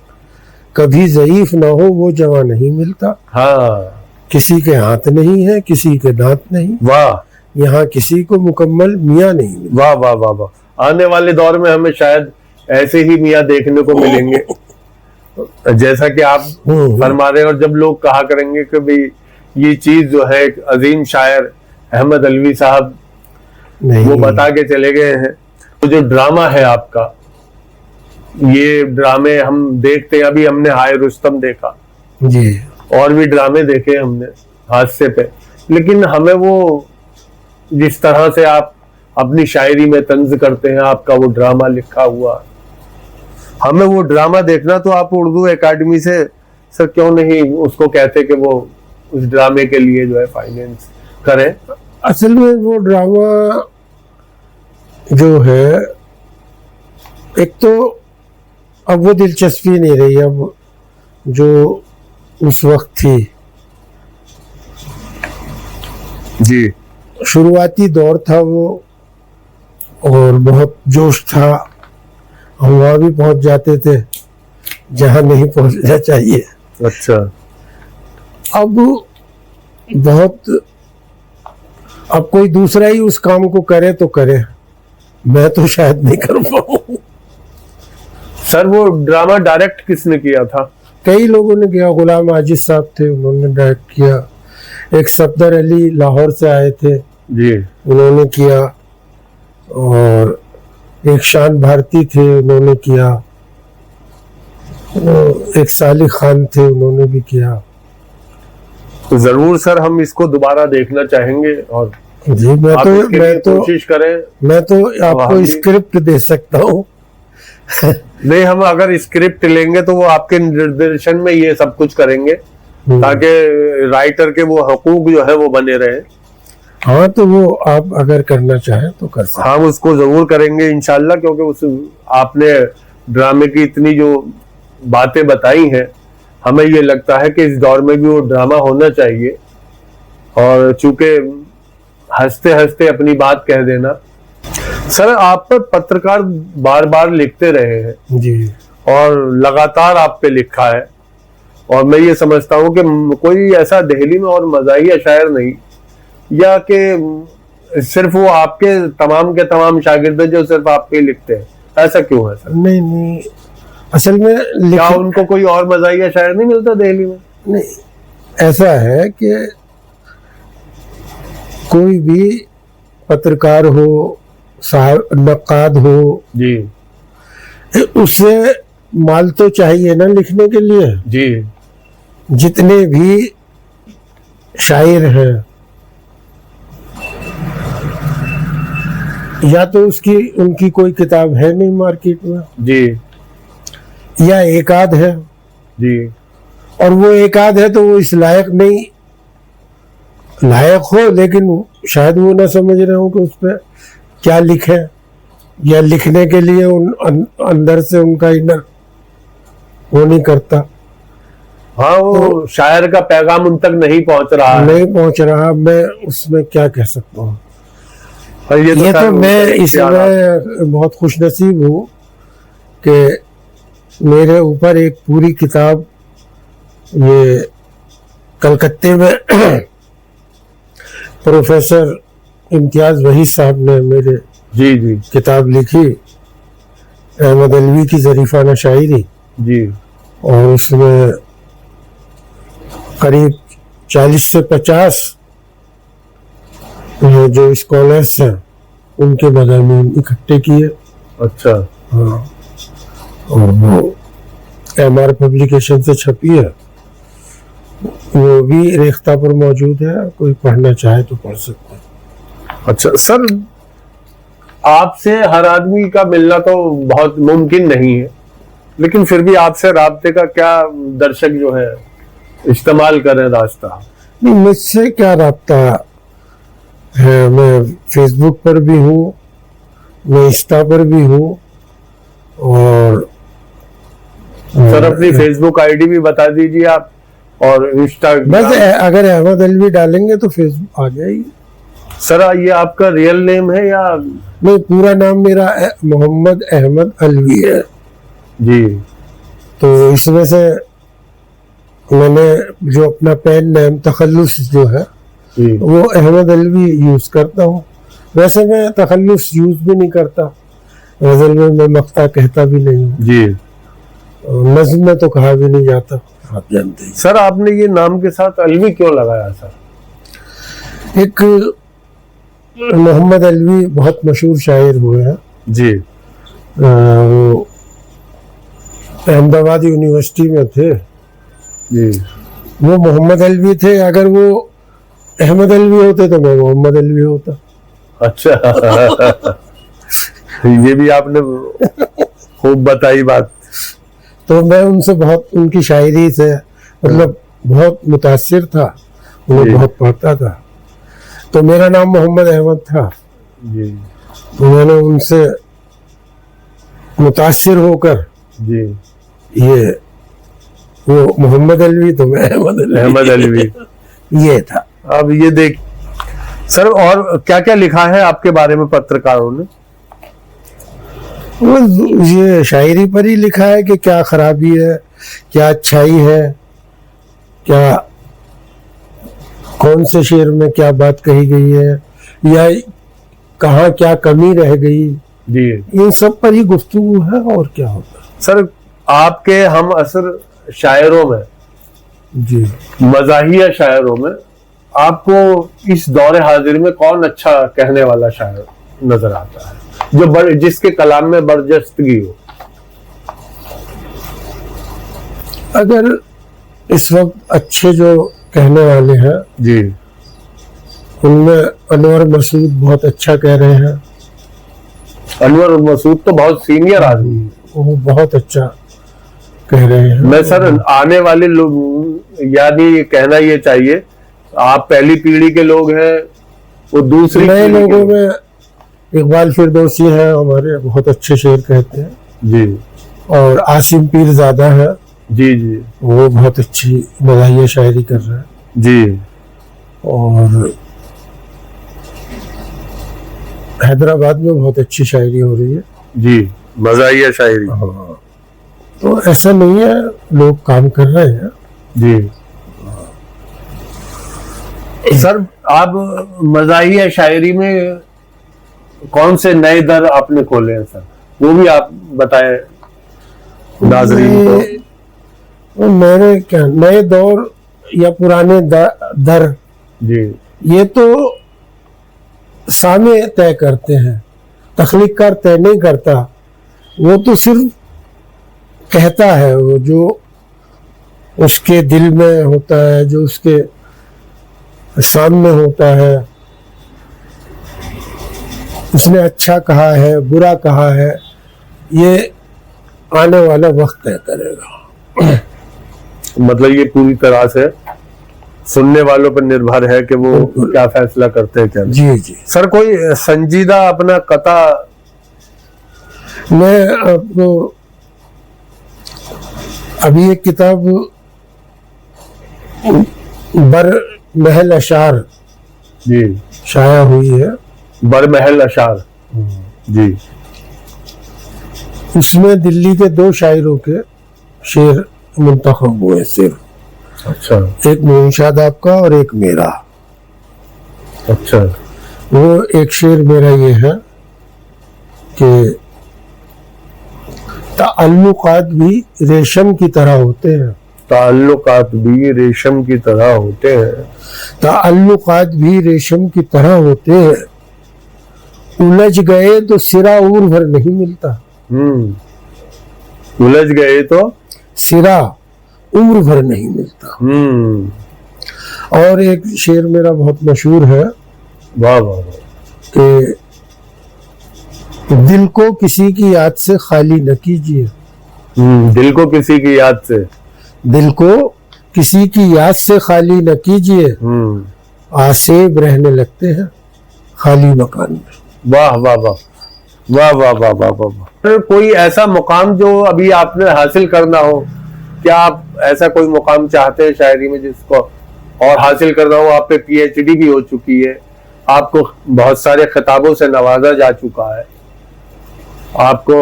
कभी ज़ईफ न हो वो जवां नहीं मिलता। हाँ, किसी के हाथ नहीं है, किसी के दांत नहीं, वाह, यहाँ किसी को मुकम्मल मियाँ नहीं मिलता। वाह वाह वाह वाह, आने वाले दौर में हमें शायद ऐसे ही मियाँ देखने को मिलेंगे जैसा कि आप फरमा रहे हैं। और जब लोग कहा करेंगे कि भाई ये चीज जो है एक अजीम शायर अहमद अलवी साहब वो बता के चले गए हैं। तो जो ड्रामा है आपका, ये ड्रामे हम देखते हैं। अभी हमने हाय रुस्तम देखा जी, और भी ड्रामे देखे हमने हादसे पे, लेकिन हमें वो जिस तरह से आप अपनी शायरी में तंज करते हैं, आपका वो ड्रामा लिखा हुआ, हमें वो ड्रामा देखना। तो आप उर्दू एकेडमी से सर क्यों नहीं उसको कहते कि वो उस ड्रामे के लिए जो है फाइनेंस करें? असल में वो ड्रामा जो है, एक तो अब वो दिलचस्पी नहीं रही अब जो उस वक्त थी। जी, शुरुआती दौर था वो और बहुत जोश था। हम वहाँ भी पहुंच जाते थे जहाँ नहीं पहुंचना चाहिए। अच्छा, अब बहुत, अब कोई दूसरा ही उस काम को करे तो करे, मैं तो शायद नहीं कर पाऊँ। सर वो ड्रामा डायरेक्ट किसने किया था? कई लोगों ने किया। गुलाम आजिज साहब थे, उन्होंने डायरेक्ट किया। एक सफदर अली लाहौर से आए थे जी, उन्होंने किया। और एक शान भारती थे, उन्होंने किया। वो एक सालिक खान थे, उन्होंने भी किया। तो जरूर सर हम इसको दोबारा देखना चाहेंगे और जी आप इसके लिए कोशिश करें। मैं तो आपको स्क्रिप्ट दे सकता हूँ। नहीं, हम अगर स्क्रिप्ट लेंगे तो वो आपके निर्देशन में ये सब कुछ करेंगे ताकि राइटर के वो हकूक जो है वो बने रहे। हाँ, तो वो आप अगर करना चाहें तो कर सकते। हम उसको जरूर करेंगे इंशाल्लाह, क्योंकि उस आपने ड्रामे की इतनी जो बातें बताई हैं, हमें ये लगता है कि इस दौर में भी वो ड्रामा होना चाहिए। और चूंकि हंसते हंसते अपनी बात कह देना। सर, आप पर पत्रकार बार बार लिखते रहे हैं जी, और लगातार आप पे लिखा है, और मैं ये समझता हूँ कि कोई ऐसा दिल्ली में और मज़ाहिया शायर नहीं, या कि सिर्फ वो आपके के तमाम शागिर्द जो सिर्फ आपके लिखते हैं, ऐसा क्यों है सर? नहीं, असल में क्या उनको कोई और मज़ाहिया शायर नहीं मिलता दिल्ली में? नहीं, ऐसा है कि कोई भी पत्रकार हो, साहब नक्काद हो जी, उसे माल तो चाहिए ना लिखने के लिए। जी, जितने भी शायर हैं, या तो उनकी कोई किताब है नहीं मार्केट में जी, या एक आध है जी, और वो एक आध है तो वो इस लायक नहीं, लायक हो लेकिन शायद वो ना समझ रहे हो कि उस पर क्या लिखे, या लिखने के लिए अंदर से उनका इनर वो नहीं करता। हाँ, वो शायर का पैगाम उन तक नहीं पहुंच रहा। मैं उसमें क्या कह सकता हूँ। ये तो मैं इसमें बहुत खुशनसीब हूँ कि मेरे ऊपर एक पूरी किताब ये कलकत्ते में प्रोफेसर इम्तियाज वहीद साहब ने मेरे जी किताब लिखी, अहमद अलवी की ज़रीफ़ाना शायरी जी, और उसमें करीब 40 से 50 जो स्कॉलर्स हैं उनके मज़ामीन इकट्ठे किए। अच्छा, हाँ, और वो MR पब्लिकेशन से छपी है, वो भी रेख्ता पर मौजूद है, कोई पढ़ना चाहे तो पढ़ सकता है। अच्छा सर, आपसे हर आदमी का मिलना तो बहुत मुमकिन नहीं है, लेकिन फिर भी आपसे राब्ते का क्या दर्शक जो है इस्तेमाल करें रास्ता? नहीं, मुझसे क्या राब्ता है, मैं फेसबुक पर भी हूँ, मैं इंस्टा पर भी हूँ, और सर अपनी फेसबुक आईडी भी बता दीजिए आप, और इंस्टा। बस अगर अहमद अलवी डालेंगे तो फेसबुक आ जाएगी। सर ये आपका रियल नेम है या? नहीं, पूरा नाम मेरा मोहम्मद अहमद अलवी है जी। तो इसमें से मैंने जो अपना पेन नेम तखल्लुस जो है वो अहमद अलवी यूज करता हूँ। वैसे मैं तखल्लुस यूज भी नहीं करता, गजल में मैं मक्ता कहता भी नहीं हूँ जी, नज़्म में तो कहा भी नहीं जाता, आप जानते हैं। सर आपने ये नाम के साथ अलवी क्यों लगाया सर? एक मोहम्मद अलवी बहुत मशहूर शायर हुए हैं जी, वो अहमदाबाद यूनिवर्सिटी में थे जी। वो मोहम्मद अलवी थे, अगर वो अहमद अलवी होते तो मैं मोहम्मद अलवी होता। अच्छा ये भी आपने खूब बताई बात। तो मैं उनसे बहुत, उनकी शायरी से मतलब बहुत मुतासिर था, उन्हें बहुत पढ़ता था, तो मेरा नाम मोहम्मद अहमद था जी। तो मैंने उनसे मुतासिर होकर जी, ये वो मोहम्मद अलवी तो मैं अहमद अलवी ये था। अब ये देख सर, और क्या क्या लिखा है आपके बारे में पत्रकारों ने? वो ये शायरी पर ही लिखा है कि क्या खराबी है, क्या अच्छाई है, क्या कौन से शेर में क्या बात कही गई है, या कहाँ क्या कमी रह गई जी। इन सब पर ही गुफ्तगू है और क्या होता है। सर आपके हम असर शायरों में जी, मज़ाहिया शायरों में आपको इस दौरे हाजिर में कौन अच्छा कहने वाला शायर नजर आता है, जो जिसके कलाम में बरजस्तगी हो? अगर इस वक्त अच्छे जो कहने वाले हैं जी। उनमें अनवर मसूद बहुत अच्छा कह रहे हैं। अनवर मसूद तो बहुत सीनियर आदमी, वो बहुत अच्छा कह रहे हैं। मैं सर आने वाले लोग, यानी कहना ये चाहिए आप पहली पीढ़ी के लोग हैं, वो दूसरी नए पीढ़ी के लोगों लोग। में इकबाल फिरदौसी हैं हमारे, बहुत अच्छे शेर कहते हैं। जी और आसिम पीरजादा है, जी जी वो बहुत अच्छी मज़ाहिया शायरी कर रहे हैं। जी। और हैदराबाद में बहुत अच्छी शायरी हो रही है। जी, मज़ाहिया शायरी। हाँ, तो ऐसा नहीं है, लोग काम कर रहे हैं। जी सर, आप मज़ाहिया शायरी में कौन से नए दर आपने खोले हैं सर, वो भी आप बताएं नाज़रीन को। तो मैंने क्या, नए दौर या पुराने दर, जी ये तो सामे तय करते हैं, तख्लीक़कार तय नहीं करता, वो तो सिर्फ कहता है, वो जो उसके दिल में होता है, जो उसके सामने होता है, उसने अच्छा कहा है, बुरा कहा है, ये आने वाला वक्त तय करेगा। मतलब ये पूरी तरह से सुनने वालों पर निर्भर है कि वो क्या फैसला करते हैं क्या नहीं। जी जी। सर कोई संजीदा अपना कथा? मैं आपको अभी एक किताब बर महल अशार जी, शाया हुई है। बरमहल अशार। जी उसमें दिल्ली के दो शायरों के शेर मुंतखब हुए सिर्फ, अच्छा एक मोइन शादाब का और एक मेरा। अच्छा। वो एक शेर मेरा ये है कि ताल्लुकात भी रेशम की तरह होते हैं, ताल्लुकात भी रेशम की तरह होते हैं, ताल्लुकात भी रेशम की तरह होते हैं, उलझ गए तो सिरा उम्र भर नहीं मिलता। उलझ गए तो सिरा उम्र भर नहीं मिलता। और एक शेर मेरा बहुत मशहूर है, वाह वाह वाह, कि दिल को किसी की याद से खाली न कीजिए, दिल को किसी की याद से, दिल को किसी की याद से खाली न कीजिए, आसेब रहने लगते हैं खाली मकान में। वाह वाह वाह वाह वाह वाह वाह वाह वाह। कोई ऐसा मुकाम जो अभी आपने हासिल करना हो, क्या आप ऐसा कोई मुकाम चाहते हैं शायरी में जिसको और हासिल करना हो? आप पे पीएचडी भी हो चुकी है, आपको बहुत सारे खिताबों से नवाजा जा चुका है, आपको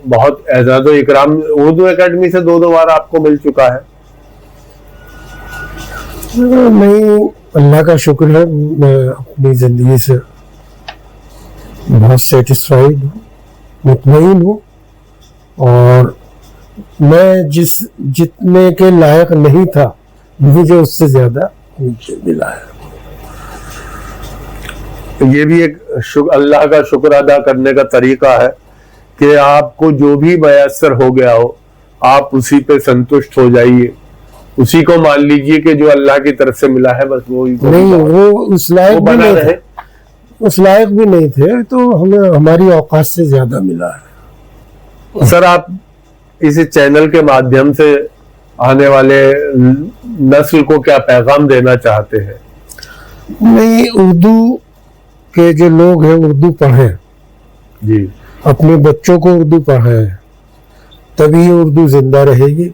बहुत एजाज़ो इकराम उर्दू एकेडमी से 2 बार आपको मिल चुका है। नहीं, अल्लाह का शुक्र है, मैं अपनी जिंदगी से बहुत सेटिस्फाइड हूँ, मुतमईन हूँ। और मैं जितने के लायक नहीं था, मुझे उससे ज्यादा मुझे मिला है। ये भी एक अल्लाह का शुक्र अदा करने का तरीका है कि आपको जो भी मयसर हो गया हो, आप उसी पे संतुष्ट हो जाइए, उसी को मान लीजिए कि जो अल्लाह की तरफ से मिला है, बस वो नहीं, वो उस लायक भी नहीं थे, उस लायक भी नहीं थे, तो हमें हमारी औकात से ज्यादा मिला है। सर, आप इस चैनल के माध्यम से आने वाले नस्ल को क्या पैगाम देना चाहते हैं? नहीं, उर्दू के जो लोग हैं उर्दू पढ़ें जी, अपने बच्चों को उर्दू पढ़ाएं, तभी उर्दू जिंदा रहेगी,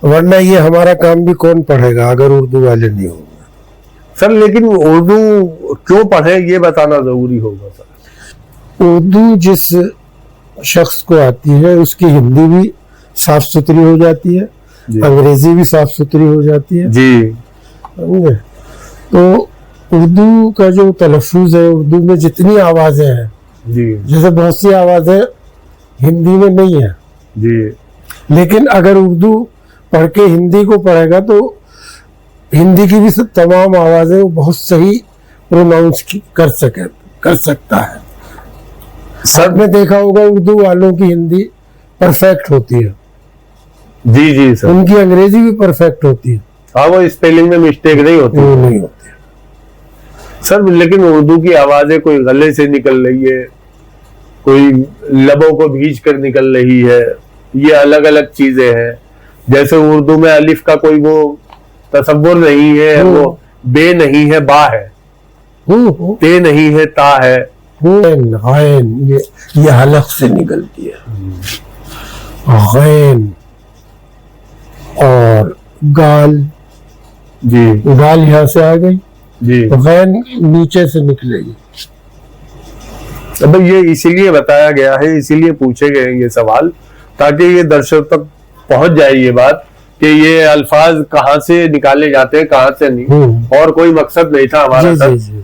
वरना ये हमारा काम भी कौन पढ़ेगा अगर उर्दू वाले नहीं होंगे। सर लेकिन उर्दू क्यों पढ़े ये बताना जरूरी होगा सर। उर्दू जिस शख्स को आती है उसकी हिंदी भी साफ सुथरी हो जाती है, अंग्रेजी भी साफ सुथरी हो जाती है जी। तो उर्दू का जो तलफ्फुज़ है, उर्दू में जितनी आवाजें हैं जी, जैसे बहुत सी आवाजें हिंदी में नहीं है जी, लेकिन अगर उर्दू पढ़ के हिंदी को पढ़ेगा तो हिंदी की भी तमाम आवाजें वो बहुत सही प्रोनाउंस कर सकता है। सर ने देखा होगा उर्दू वालों की हिंदी परफेक्ट होती है। जी जी सर। उनकी अंग्रेजी भी परफेक्ट होती है, हाँ, वो स्पेलिंग में मिस्टेक नहीं होती। वो नहीं होती सर लेकिन उर्दू की आवाजें कोई गले से निकल रही है, कोई लबों को भींच कर निकल रही है, ये अलग अलग चीजें हैं। जैसे उर्दू में अलिफ का कोई वो तसव्वुर नहीं है, वो बे नहीं है, बा है, ते नहीं है, ता है। गैन, ये हलक से निकलती है, गैन। और गाल, जी गाल यहाँ से आ गई, जी। तो गैन नीचे से निकलेगी। अब ये इसीलिए बताया गया है, इसीलिए पूछे गए ये सवाल, ताकि ये दर्शकों तक पहुंच जाए ये बात कि ये अल्फाज कहाँ से निकाले जाते हैं, कहाँ से नहीं। और कोई मकसद नहीं था हमारा जी, सर। जी, जी।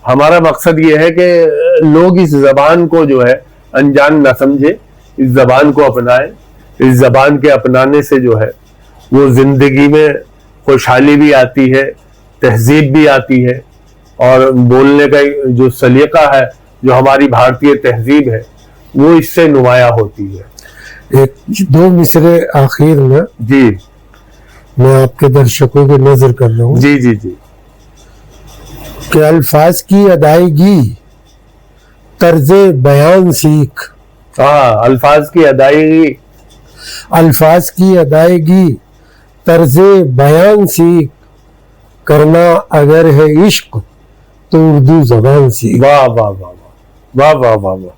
हमारा मकसद ये है कि लोग इस जबान को जो है अनजान न समझे, इस जबान को अपनाएं। इस जबान के अपनाने से जो है वो जिंदगी में खुशहाली भी आती है, तहजीब भी आती है, और बोलने का जो सलीका है, जो हमारी भारतीय तहजीब है, वो इससे नुमाया होती है। एक दो मिसरे आखिर में जी मैं आपके दर्शकों की नजर कर रहा हूँ जी जी जी। कि अल्फाज की अदायगी, तर्जे बयान सीख। हाँ, अल्फाज की अदायगी, अल्फाज की अदायगी, तर्जे बयान सीख। करना अगर है इश्क तो उर्दू जबान सीख। वाह वाह वाह वाह वाह वाह वाह वाह।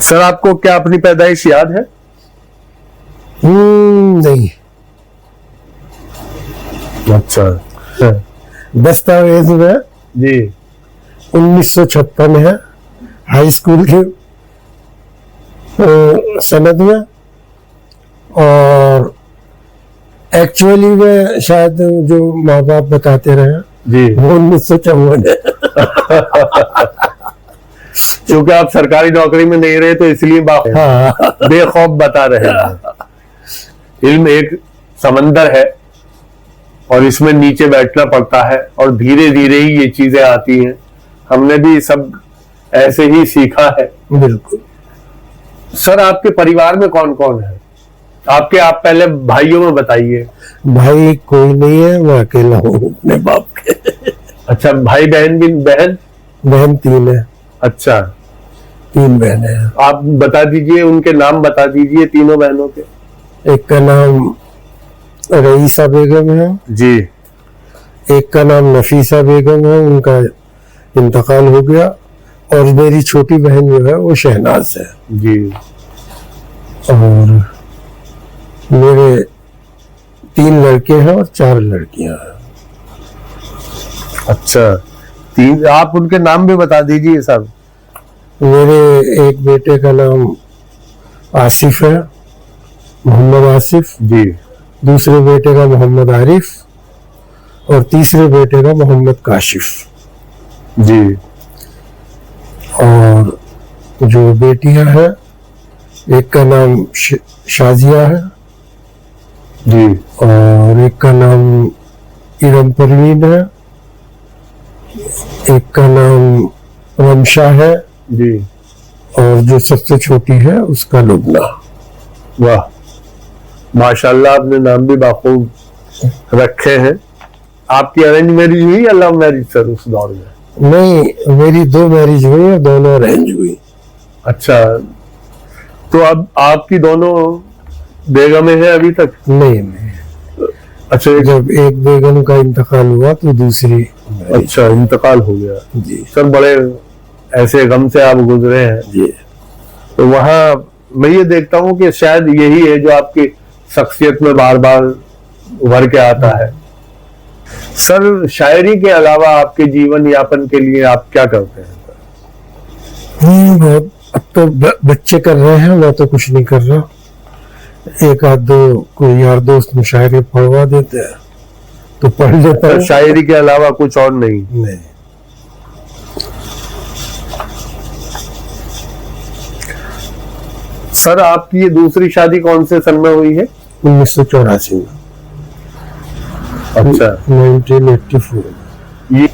सर आपको क्या अपनी पैदाइश याद है? नहीं। अच्छा। दस्तावेज में जी 1956 है, हाई स्कूल के सनद में, और एक्चुअली में शायद जो माँ बाप बताते रहे जी, वो 1954 है। क्योंकि आप सरकारी नौकरी में नहीं रहे तो इसलिए हाँ। बेखौफ बता रहे हैं। इल्म एक समंदर है और इसमें नीचे बैठना पड़ता है, और धीरे धीरे ही ये चीजें आती हैं। हमने भी सब ऐसे ही सीखा है। बिल्कुल। सर आपके परिवार में कौन कौन है? आप पहले भाइयों में बताइए। भाई कोई नहीं है, मैं अकेला हूँ अपने बाप के। अच्छा, भाई बहन भी? बहन 3 है। अच्छा, 3 बहनें हैं। आप बता दीजिए, उनके नाम बता दीजिए तीनों बहनों के। एक का नाम रईसा बेगम है जी। एक का नाम नफीसा बेगम है, उनका इंतकाल हो गया, और मेरी छोटी बहन जो है वो शहनाज है। जी। और मेरे 3 लड़के हैं और 4 लड़कियां हैं। अच्छा, 3। आप उनके नाम भी बता दीजिए सब। मेरे एक बेटे का नाम आसिफ है, मोहम्मद आसिफ। जी। दूसरे बेटे का मोहम्मद आरिफ, और तीसरे बेटे का मोहम्मद काशिफ। जी। और जो बेटियां हैं, एक का नाम शाजिया है, जी। और एक का नाम इरम परवीन है, एक का नाम रमशा है, जी। और जो सबसे छोटी है उसका लुबना। वाह, माशाल्लाह, आपने नाम भी बाखूब रखे हैं। आपकी अरेंज मैरिज हुई या लव मैरिज सर उस दौर में? नहीं, मेरी 2 मैरिज हुई और दोनों अरेंज हुई। अच्छा, तो अब आपकी दोनों बेगमें हैं अभी तक? नहीं। अच्छा, जब एक बेगम का इंतकाल हुआ तो दूसरी। अच्छा, इंतकाल हो गया। जी सर बड़े ऐसे गम से आप गुजरे हैं। जी। तो वहाँ मैं ये देखता हूँ कि शायद यही है जो आपकी शख्सियत में बार बार उभर के आता है। सर शायरी के अलावा आपके जीवन यापन के लिए आप क्या करते हैं? बहुत। अब तो बच्चे कर रहे हैं, मैं तो कुछ नहीं कर रहा। एक आध दो कोई यार दोस्त मुशायरे पढ़वा देते हैं तो पढ़ लेता हूँ। शायरी के अलावा कुछ और नहीं? नहीं। सर आपकी ये दूसरी शादी कौन से सन में हुई है? 1984 में। अच्छा, 1984। ये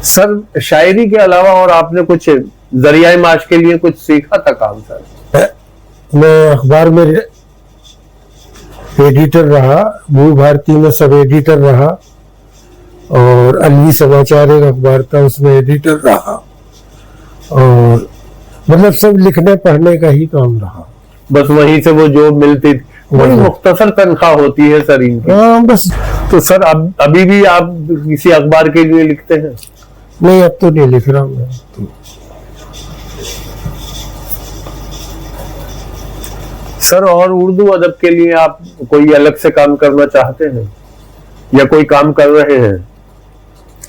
सर शायरी के अलावा और आपने कुछ जरिया माश के लिए कुछ सीखा था काम सर? मैं अखबार में एडिटर रहा, भू भारती में सब एडिटर रहा, और अलवी समाचार एक अखबार था उसमें एडिटर रहा, और मतलब सब लिखने पढ़ने का ही काम रहा। बस वहीं से वो जॉब मिलती थी, वही मुख्तसर तनख्वाह होती है सर इनकी। हाँ बस। तो सर अब अभी भी आप किसी अखबार के लिए लिखते हैं? नहीं, अब तो नहीं लिख रहा मैं तो। सर और उर्दू अदब के लिए आप कोई अलग से काम करना चाहते हैं या कोई काम कर रहे हैं?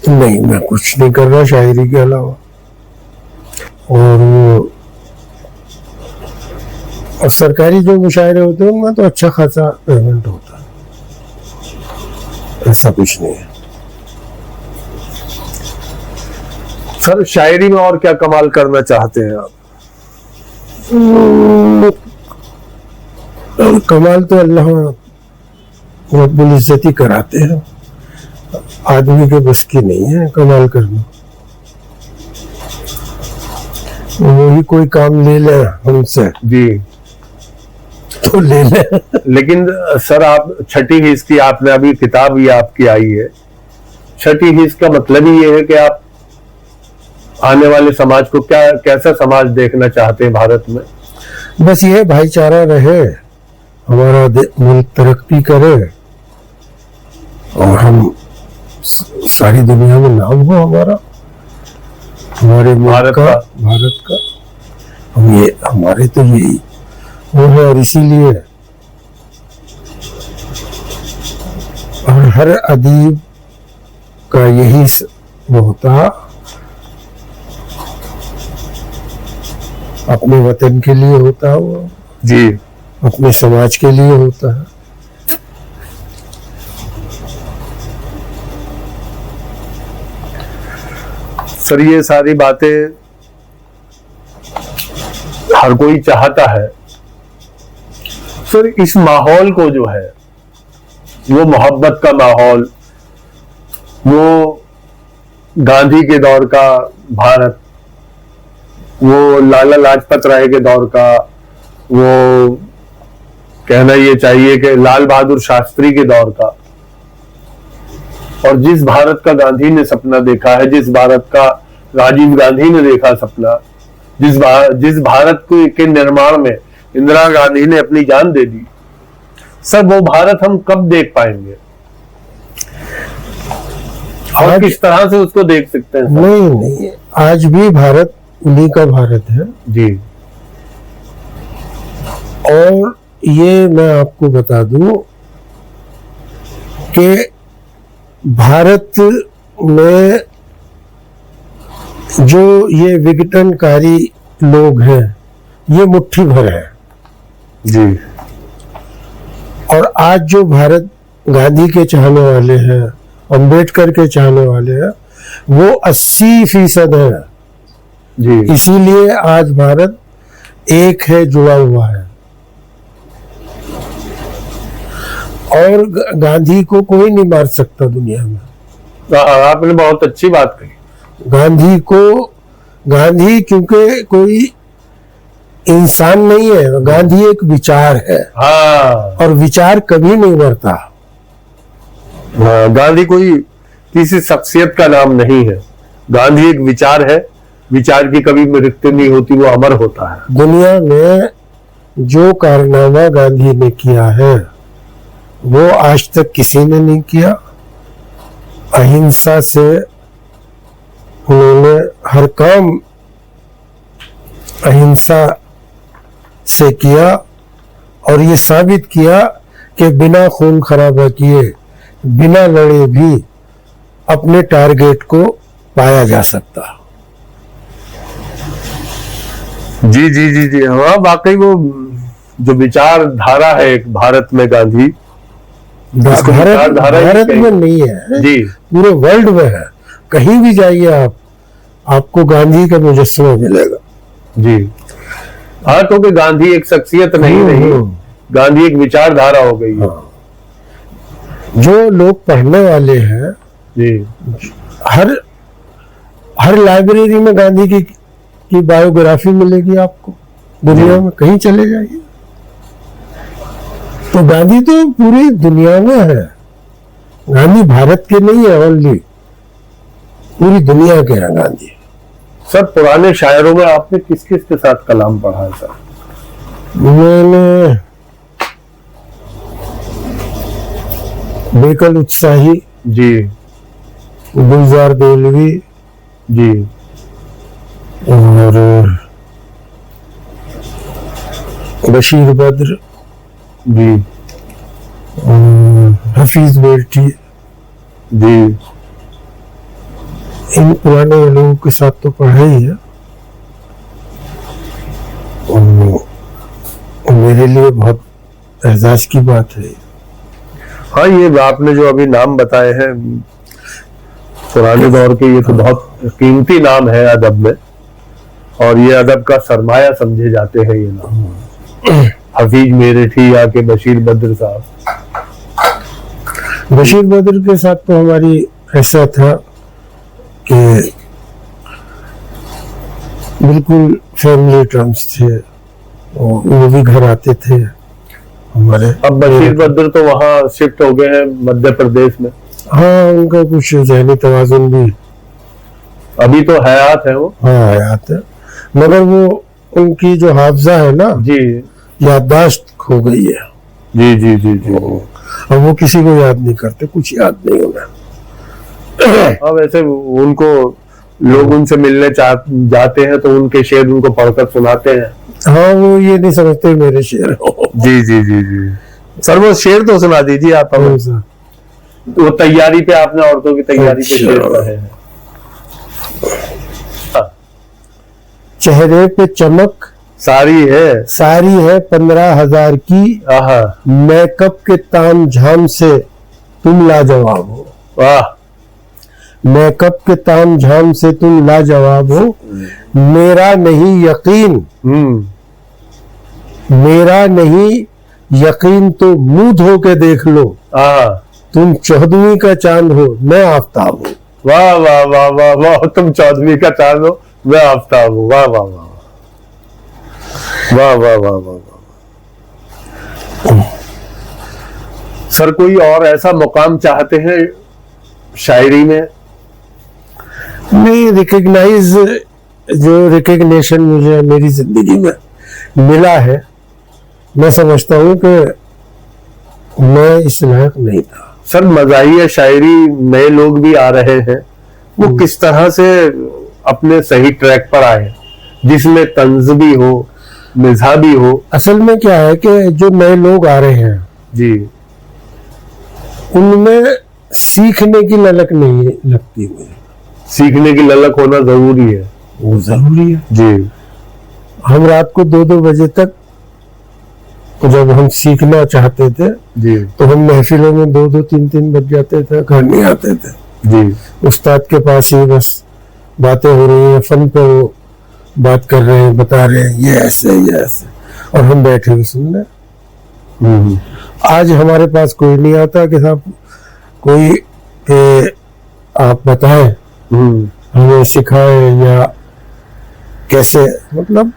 नहीं, मैं कुछ नहीं कर रहा शायरी के अलावा। और सरकारी जो मुशायरे होते हैं उनमें तो अच्छा खासा पेमेंट होता है, ऐसा कुछ नहीं है। सर शायरी में और क्या कमाल करना चाहते हैं आप? कमाल तो अल्लाह रब्बुल इज्जत ही कराते हैं, आदमी के बस की नहीं है कमाल करना। वही कोई काम ले ले हमसे जी तो ले ले। लेकिन सर आप छठी हिस्स की, आपने अभी किताब ये आपकी आई है, छठी हिस्स का मतलब ही ये है कि आप आने वाले समाज को क्या, कैसा समाज देखना चाहते हैं भारत में? बस ये भाईचारा रहे, हमारा मुल्क तरक्की करे और हम सारी दुनिया में नाम हो हमारा, हमारे भारत का हम ये हमारे तो यही वो है। और इसीलिए और हर अदीब का यही वो होता, अपने वतन के लिए होता है वो जी, अपने समाज के लिए होता है। सर ये सारी बातें हर कोई चाहता है। सर इस माहौल को जो है, वो मोहब्बत का माहौल, वो गांधी के दौर का भारत, वो लाला लाजपत राय के दौर का, वो कहना ये चाहिए कि लाल बहादुर शास्त्री के दौर का, और जिस भारत का गांधी ने सपना देखा है, जिस भारत का राजीव गांधी ने देखा सपना, जिस भारत के निर्माण में इंदिरा गांधी ने अपनी जान दे दी, सर वो भारत हम कब देख पाएंगे और किस तरह से उसको देख सकते हैं? नहीं, आज भी भारत उन्हीं का भारत है जी। और ये मैं आपको बता दूं कि भारत में जो ये विघटनकारी लोग हैं ये मुट्ठी भर है जी। और आज जो भारत गांधी के चाहने वाले हैं, अंबेडकर के चाहने वाले हैं, वो 80% है जी। इसीलिए आज भारत एक है, जुड़ा हुआ है। और गांधी को कोई नहीं मार सकता दुनिया में। आपने बहुत अच्छी बात कही। गांधी क्योंकि कोई इंसान नहीं है, गांधी एक विचार है। हाँ। और विचार कभी नहीं मरता। गांधी कोई किसी शख्सियत का नाम नहीं है, गांधी एक विचार है, विचार की कभी मृत्यु नहीं होती, वो अमर होता है। दुनिया में जो कारनामा गांधी ने किया है वो आज तक किसी ने नहीं किया। अहिंसा से उन्होंने हर काम अहिंसा से किया और ये साबित किया कि बिना खून खराबा किए, बिना लड़े भी अपने टारगेट को पाया जा सकता। जी जी जी जी। हाँ वाकई वो जो विचारधारा है एक भारत में गांधी, भारत में नहीं है जी, पूरे वर्ल्ड में है। कहीं भी जाइए आपको गांधी का मुजस्समा मिलेगा। जी हाँ, क्योंकि गांधी एक शख्सियत नहीं रही, गांधी एक विचारधारा हो गई। हाँ। जो लोग पढ़ने वाले हैं जी, हर लाइब्रेरी में गांधी की बायोग्राफी मिलेगी आपको, दुनिया में कहीं चले जाइए। तो गांधी तो पूरी दुनिया में है, गांधी भारत के नहीं है ओनली, पूरी दुनिया के हैं गांधी। सर पुराने शायरों में आपने किस किस के साथ कलाम पढ़ा है सर? मैंने बेकल उत्साही जी गुलजार देलवी जी और बशीर बद्र, जी हफीज बेल्टी, जी इन पुराने लोगों के साथ तो पढ़ा ही है। और मेरे लिए बहुत एहसास की बात है। हाँ, ये आपने जो अभी नाम बताए हैं पुराने दौर के, ये तो बहुत कीमती नाम है अदब में, और ये अदब का सरमाया समझे जाते हैं ये नाम। हफीज मेरठी या के बशीर बद्र साहब। बशीर बद्र के साथ तो हमारी ऐसा था कि बिल्कुल फैमिली टर्म्स थे, वो भी घर आते थे हमारे। अब बशीर बद्र तो वहाँ शिफ्ट हो गए हैं मध्य प्रदेश में। हाँ, उनका कुछ ज़हनी तवाज़ुन भी अभी तो हयात है वो। हाँ हयात है, मगर वो उनकी जो हाफजा है ना जी याददाश्त खो गई है। जी जी जी जी। अब वो किसी को याद नहीं करते, कुछ याद नहीं होगा। हाँ, वैसे उनको लोग उनसे मिलने जाते हैं तो उनके शेर उनको पढ़कर सुनाते हैं। हाँ, वो ये नहीं समझते मेरे शेर हो। जी जी जी जी। सर वो शेर तो सुना दीजिए आप हमें। कौन सा? वो तैयारी पे, आपने औरतों की तैयारी पे शेर पढ़े हैं। चेहरे पे चमक सारी है 15,000 की, आहा मेकअप के ताम झाम से तुम लाजवाब हो। वाह। मेकअप के ताम झाम से तुम लाजवाब हो, मेरा नहीं यकीन, मेरा नहीं यकीन तो मुंह धो के देख लो, तुम 14वीं का चांद हो मैं आफताब हूँ। वाह वाह वाह वाह वाह, तुम 14वीं का चांद हो मैं आफताब हूँ। वाह वाह वाह वाह वाह वाह वाह वाह। सर कोई और ऐसा मुकाम चाहते हैं शायरी में? नहीं, रिकग्नाइज जो रिकग्निशन मुझे मेरी जिंदगी में मिला है, मैं समझता हूँ कि मैं इस लायक नहीं था। सर मज़ाहिया शायरी नए लोग भी आ रहे हैं, वो किस तरह से अपने सही ट्रैक पर आए जिसमें तंज भी हो, मिज़ा भी हो? असल में क्या है कि जो नए लोग आ रहे हैं जी, उनमें सीखने की ललक नहीं लगती मुझे। सीखने की ललक होना जरूरी है। वो जरूरी है जी। हम रात को 2-2 बजे तक जब हम सीखना चाहते थे जी तो हम महफिलों में 2-2, 3-3 बज जाते थे, घर नहीं आते थे। जी। उस्ताद के पास ही बस बातें हो रही हैं, फन पे वो बात कर रहे हैं, बता रहे हैं ये ऐसे ये ऐसे, और हम बैठे हुए सुन रहे। आज हमारे पास कोई नहीं आता कि साहब कोई आप बताएं, हमें सिखाएं या कैसे, मतलब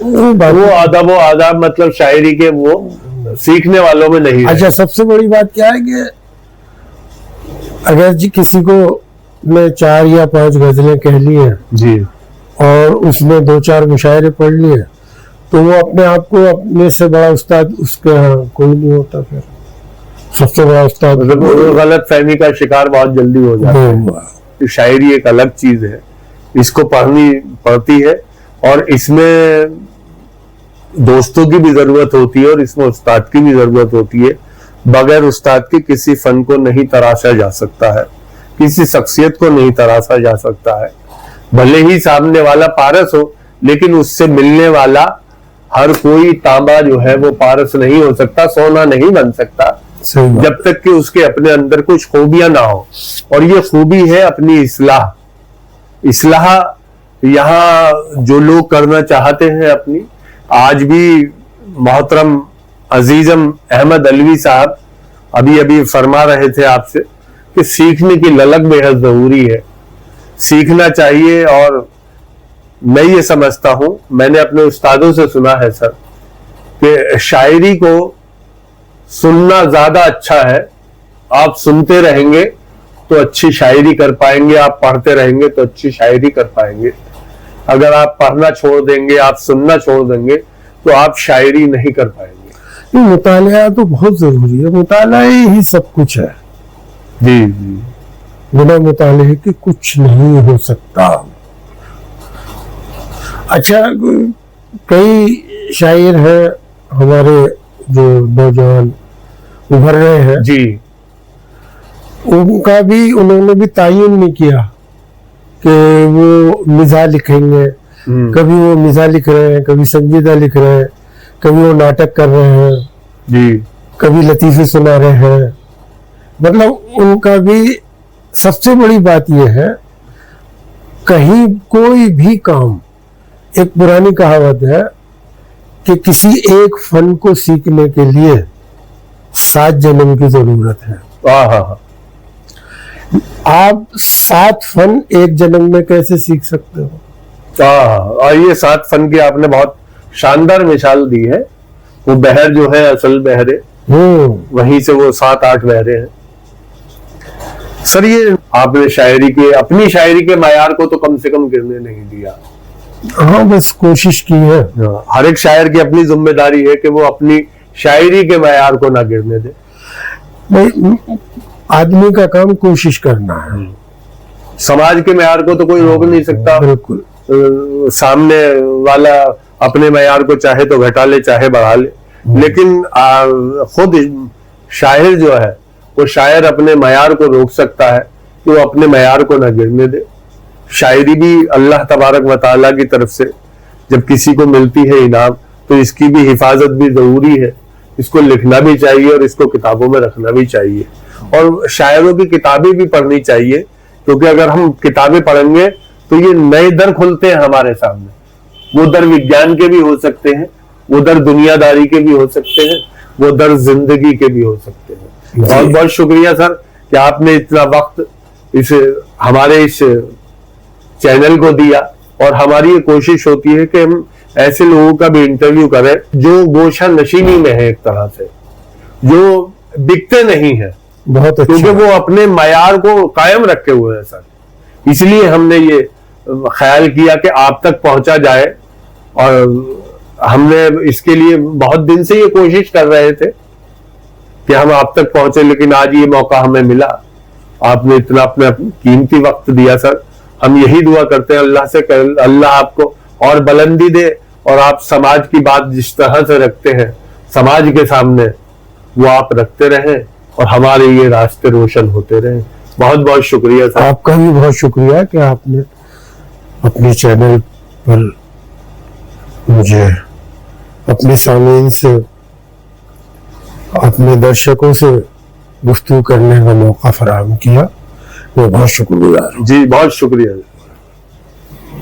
वो आदाब मतलब शायरी के वो सीखने वालों में नहीं है। अच्छा, सबसे बड़ी बात क्या है कि अगर जी किसी को मैं 4 या 5 गजलें कह ली हैं जी, और उसने 2-4 मुशायरे पढ़ लिए, तो वो अपने आप को अपने से बड़ा उस्ताद उसके यहाँ कोई नहीं होता। फिर सबसे बड़ा उस्ताद मतलब गलत फहमी का शिकार बहुत जल्दी हो जाता है। शायरी एक अलग चीज है, इसको पढ़नी पड़ती है, और इसमें दोस्तों की भी जरूरत होती है और इसमें उस्ताद की भी जरूरत होती है। बगैर उस्ताद के किसी फन को नहीं तराशा जा सकता है, किसी शख्सियत को नहीं तराशा जा सकता है। भले ही सामने वाला पारस हो, लेकिन उससे मिलने वाला हर कोई तांबा जो है वो पारस नहीं हो सकता, सोना नहीं बन सकता, जब तक कि उसके अपने अंदर कुछ खूबियां ना हो। और ये खूबी है अपनी इस्लाह। यहाँ जो लोग करना चाहते हैं अपनी, आज भी मोहतरम अजीजम अहमद अलवी साहब अभी अभी फरमा रहे थे आपसे कि सीखने की ललक बेहद जरूरी है, सीखना चाहिए। और मैं ये समझता हूं, मैंने अपने उस्तादों से सुना है सर, कि शायरी को सुनना ज्यादा अच्छा है। आप सुनते रहेंगे तो अच्छी शायरी कर पाएंगे, आप पढ़ते रहेंगे तो अच्छी शायरी कर पाएंगे। अगर आप पढ़ना छोड़ देंगे, आप सुनना छोड़ देंगे तो आप शायरी नहीं कर पाएंगे। मुताला तो बहुत जरूरी है, मुताला ही सब कुछ है। जी जी। बिना मुताले के कुछ नहीं हो सकता। अच्छा, कई शायर हैं हमारे जो नौजवान उभर रहे हैं जी, उनका भी उन्होंने भी तायुन नहीं किया कि वो मिज़ाह लिखेंगे। कभी वो मिज़ाह लिख रहे हैं, कभी संजीदा लिख रहे हैं, कभी वो नाटक कर रहे हैं जी, कभी लतीफे सुना रहे हैं। मतलब उनका भी सबसे बड़ी बात यह है, कहीं कोई भी काम, एक पुरानी कहावत है कि किसी एक फन को सीखने के लिए 7 जन्म की जरूरत है। हाँ, आप 7 फन एक जन्म में कैसे सीख सकते हो? और ये 7 फन की आपने बहुत शानदार मिसाल दी है। वो बहर जो है असल बहरे, वहीं से वो 7-8 बहरे हैं। सर, ये आपने शायरी के, अपनी शायरी के मायार को तो कम से कम गिरने नहीं दिया। हाँ, बस कोशिश की है। हर एक शायर की अपनी जिम्मेदारी है कि वो अपनी शायरी के मायार को ना गिरने दे। भाई, आदमी का काम कोशिश करना है। समाज के मायार को तो कोई रोक नहीं सकता। बिल्कुल। सामने वाला अपने मायार को चाहे तो घटा ले, चाहे बढ़ा ले, लेकिन खुद शायर जो है वो शायर अपने मायार को रोक सकता है कि वो अपने मायार को ना गिरने दे। शायरी भी अल्लाह तबारक व तआला की तरफ से जब किसी को मिलती है इनाम, तो इसकी भी हिफाजत भी जरूरी है। इसको लिखना भी चाहिए और इसको किताबों में रखना भी चाहिए, और शायरों की किताबें भी पढ़नी चाहिए, क्योंकि अगर हम किताबें पढ़ेंगे तो ये नए दर खुलते हैं हमारे सामने। वो दर विज्ञान के भी हो सकते हैं, वो दर दुनियादारी के भी हो सकते हैं, वो दर जिंदगी के भी हो सकते हैं। बहुत बहुत शुक्रिया सर कि आपने इतना वक्त हमारे इस चैनल को दिया, और हमारी ये कोशिश होती है कि हम ऐसे लोगों का भी इंटरव्यू करें जो गोशा नशीनी में है, एक तरह से जो बिकते नहीं है। बहुत अच्छा। क्योंकि वो अपने मयार को कायम रखे हुए हैं सर, इसलिए हमने ये ख्याल किया कि आप तक पहुंचा जाए, और हमने इसके लिए बहुत दिन से ये कोशिश कर रहे थे कि हम आप तक पहुंचे, लेकिन आज ये मौका हमें मिला। आपने इतना अपना कीमती वक्त दिया सर। हम यही दुआ करते हैं अल्लाह से कि अल्लाह आपको और बुलंदी दे, और आप समाज की बात जिस तरह से रखते हैं समाज के सामने, वो आप रखते रहें और हमारे ये रास्ते रोशन होते रहें। बहुत बहुत शुक्रिया सर। आपका भी बहुत शुक्रिया कि आपने अपने चैनल पर मुझे अपने सामीन से, अपने दर्शकों से गुफ्तगू करने का मौका फराहम किया। मैं बहुत शुक्रगुजार हूँ। जी, बहुत शुक्रिया।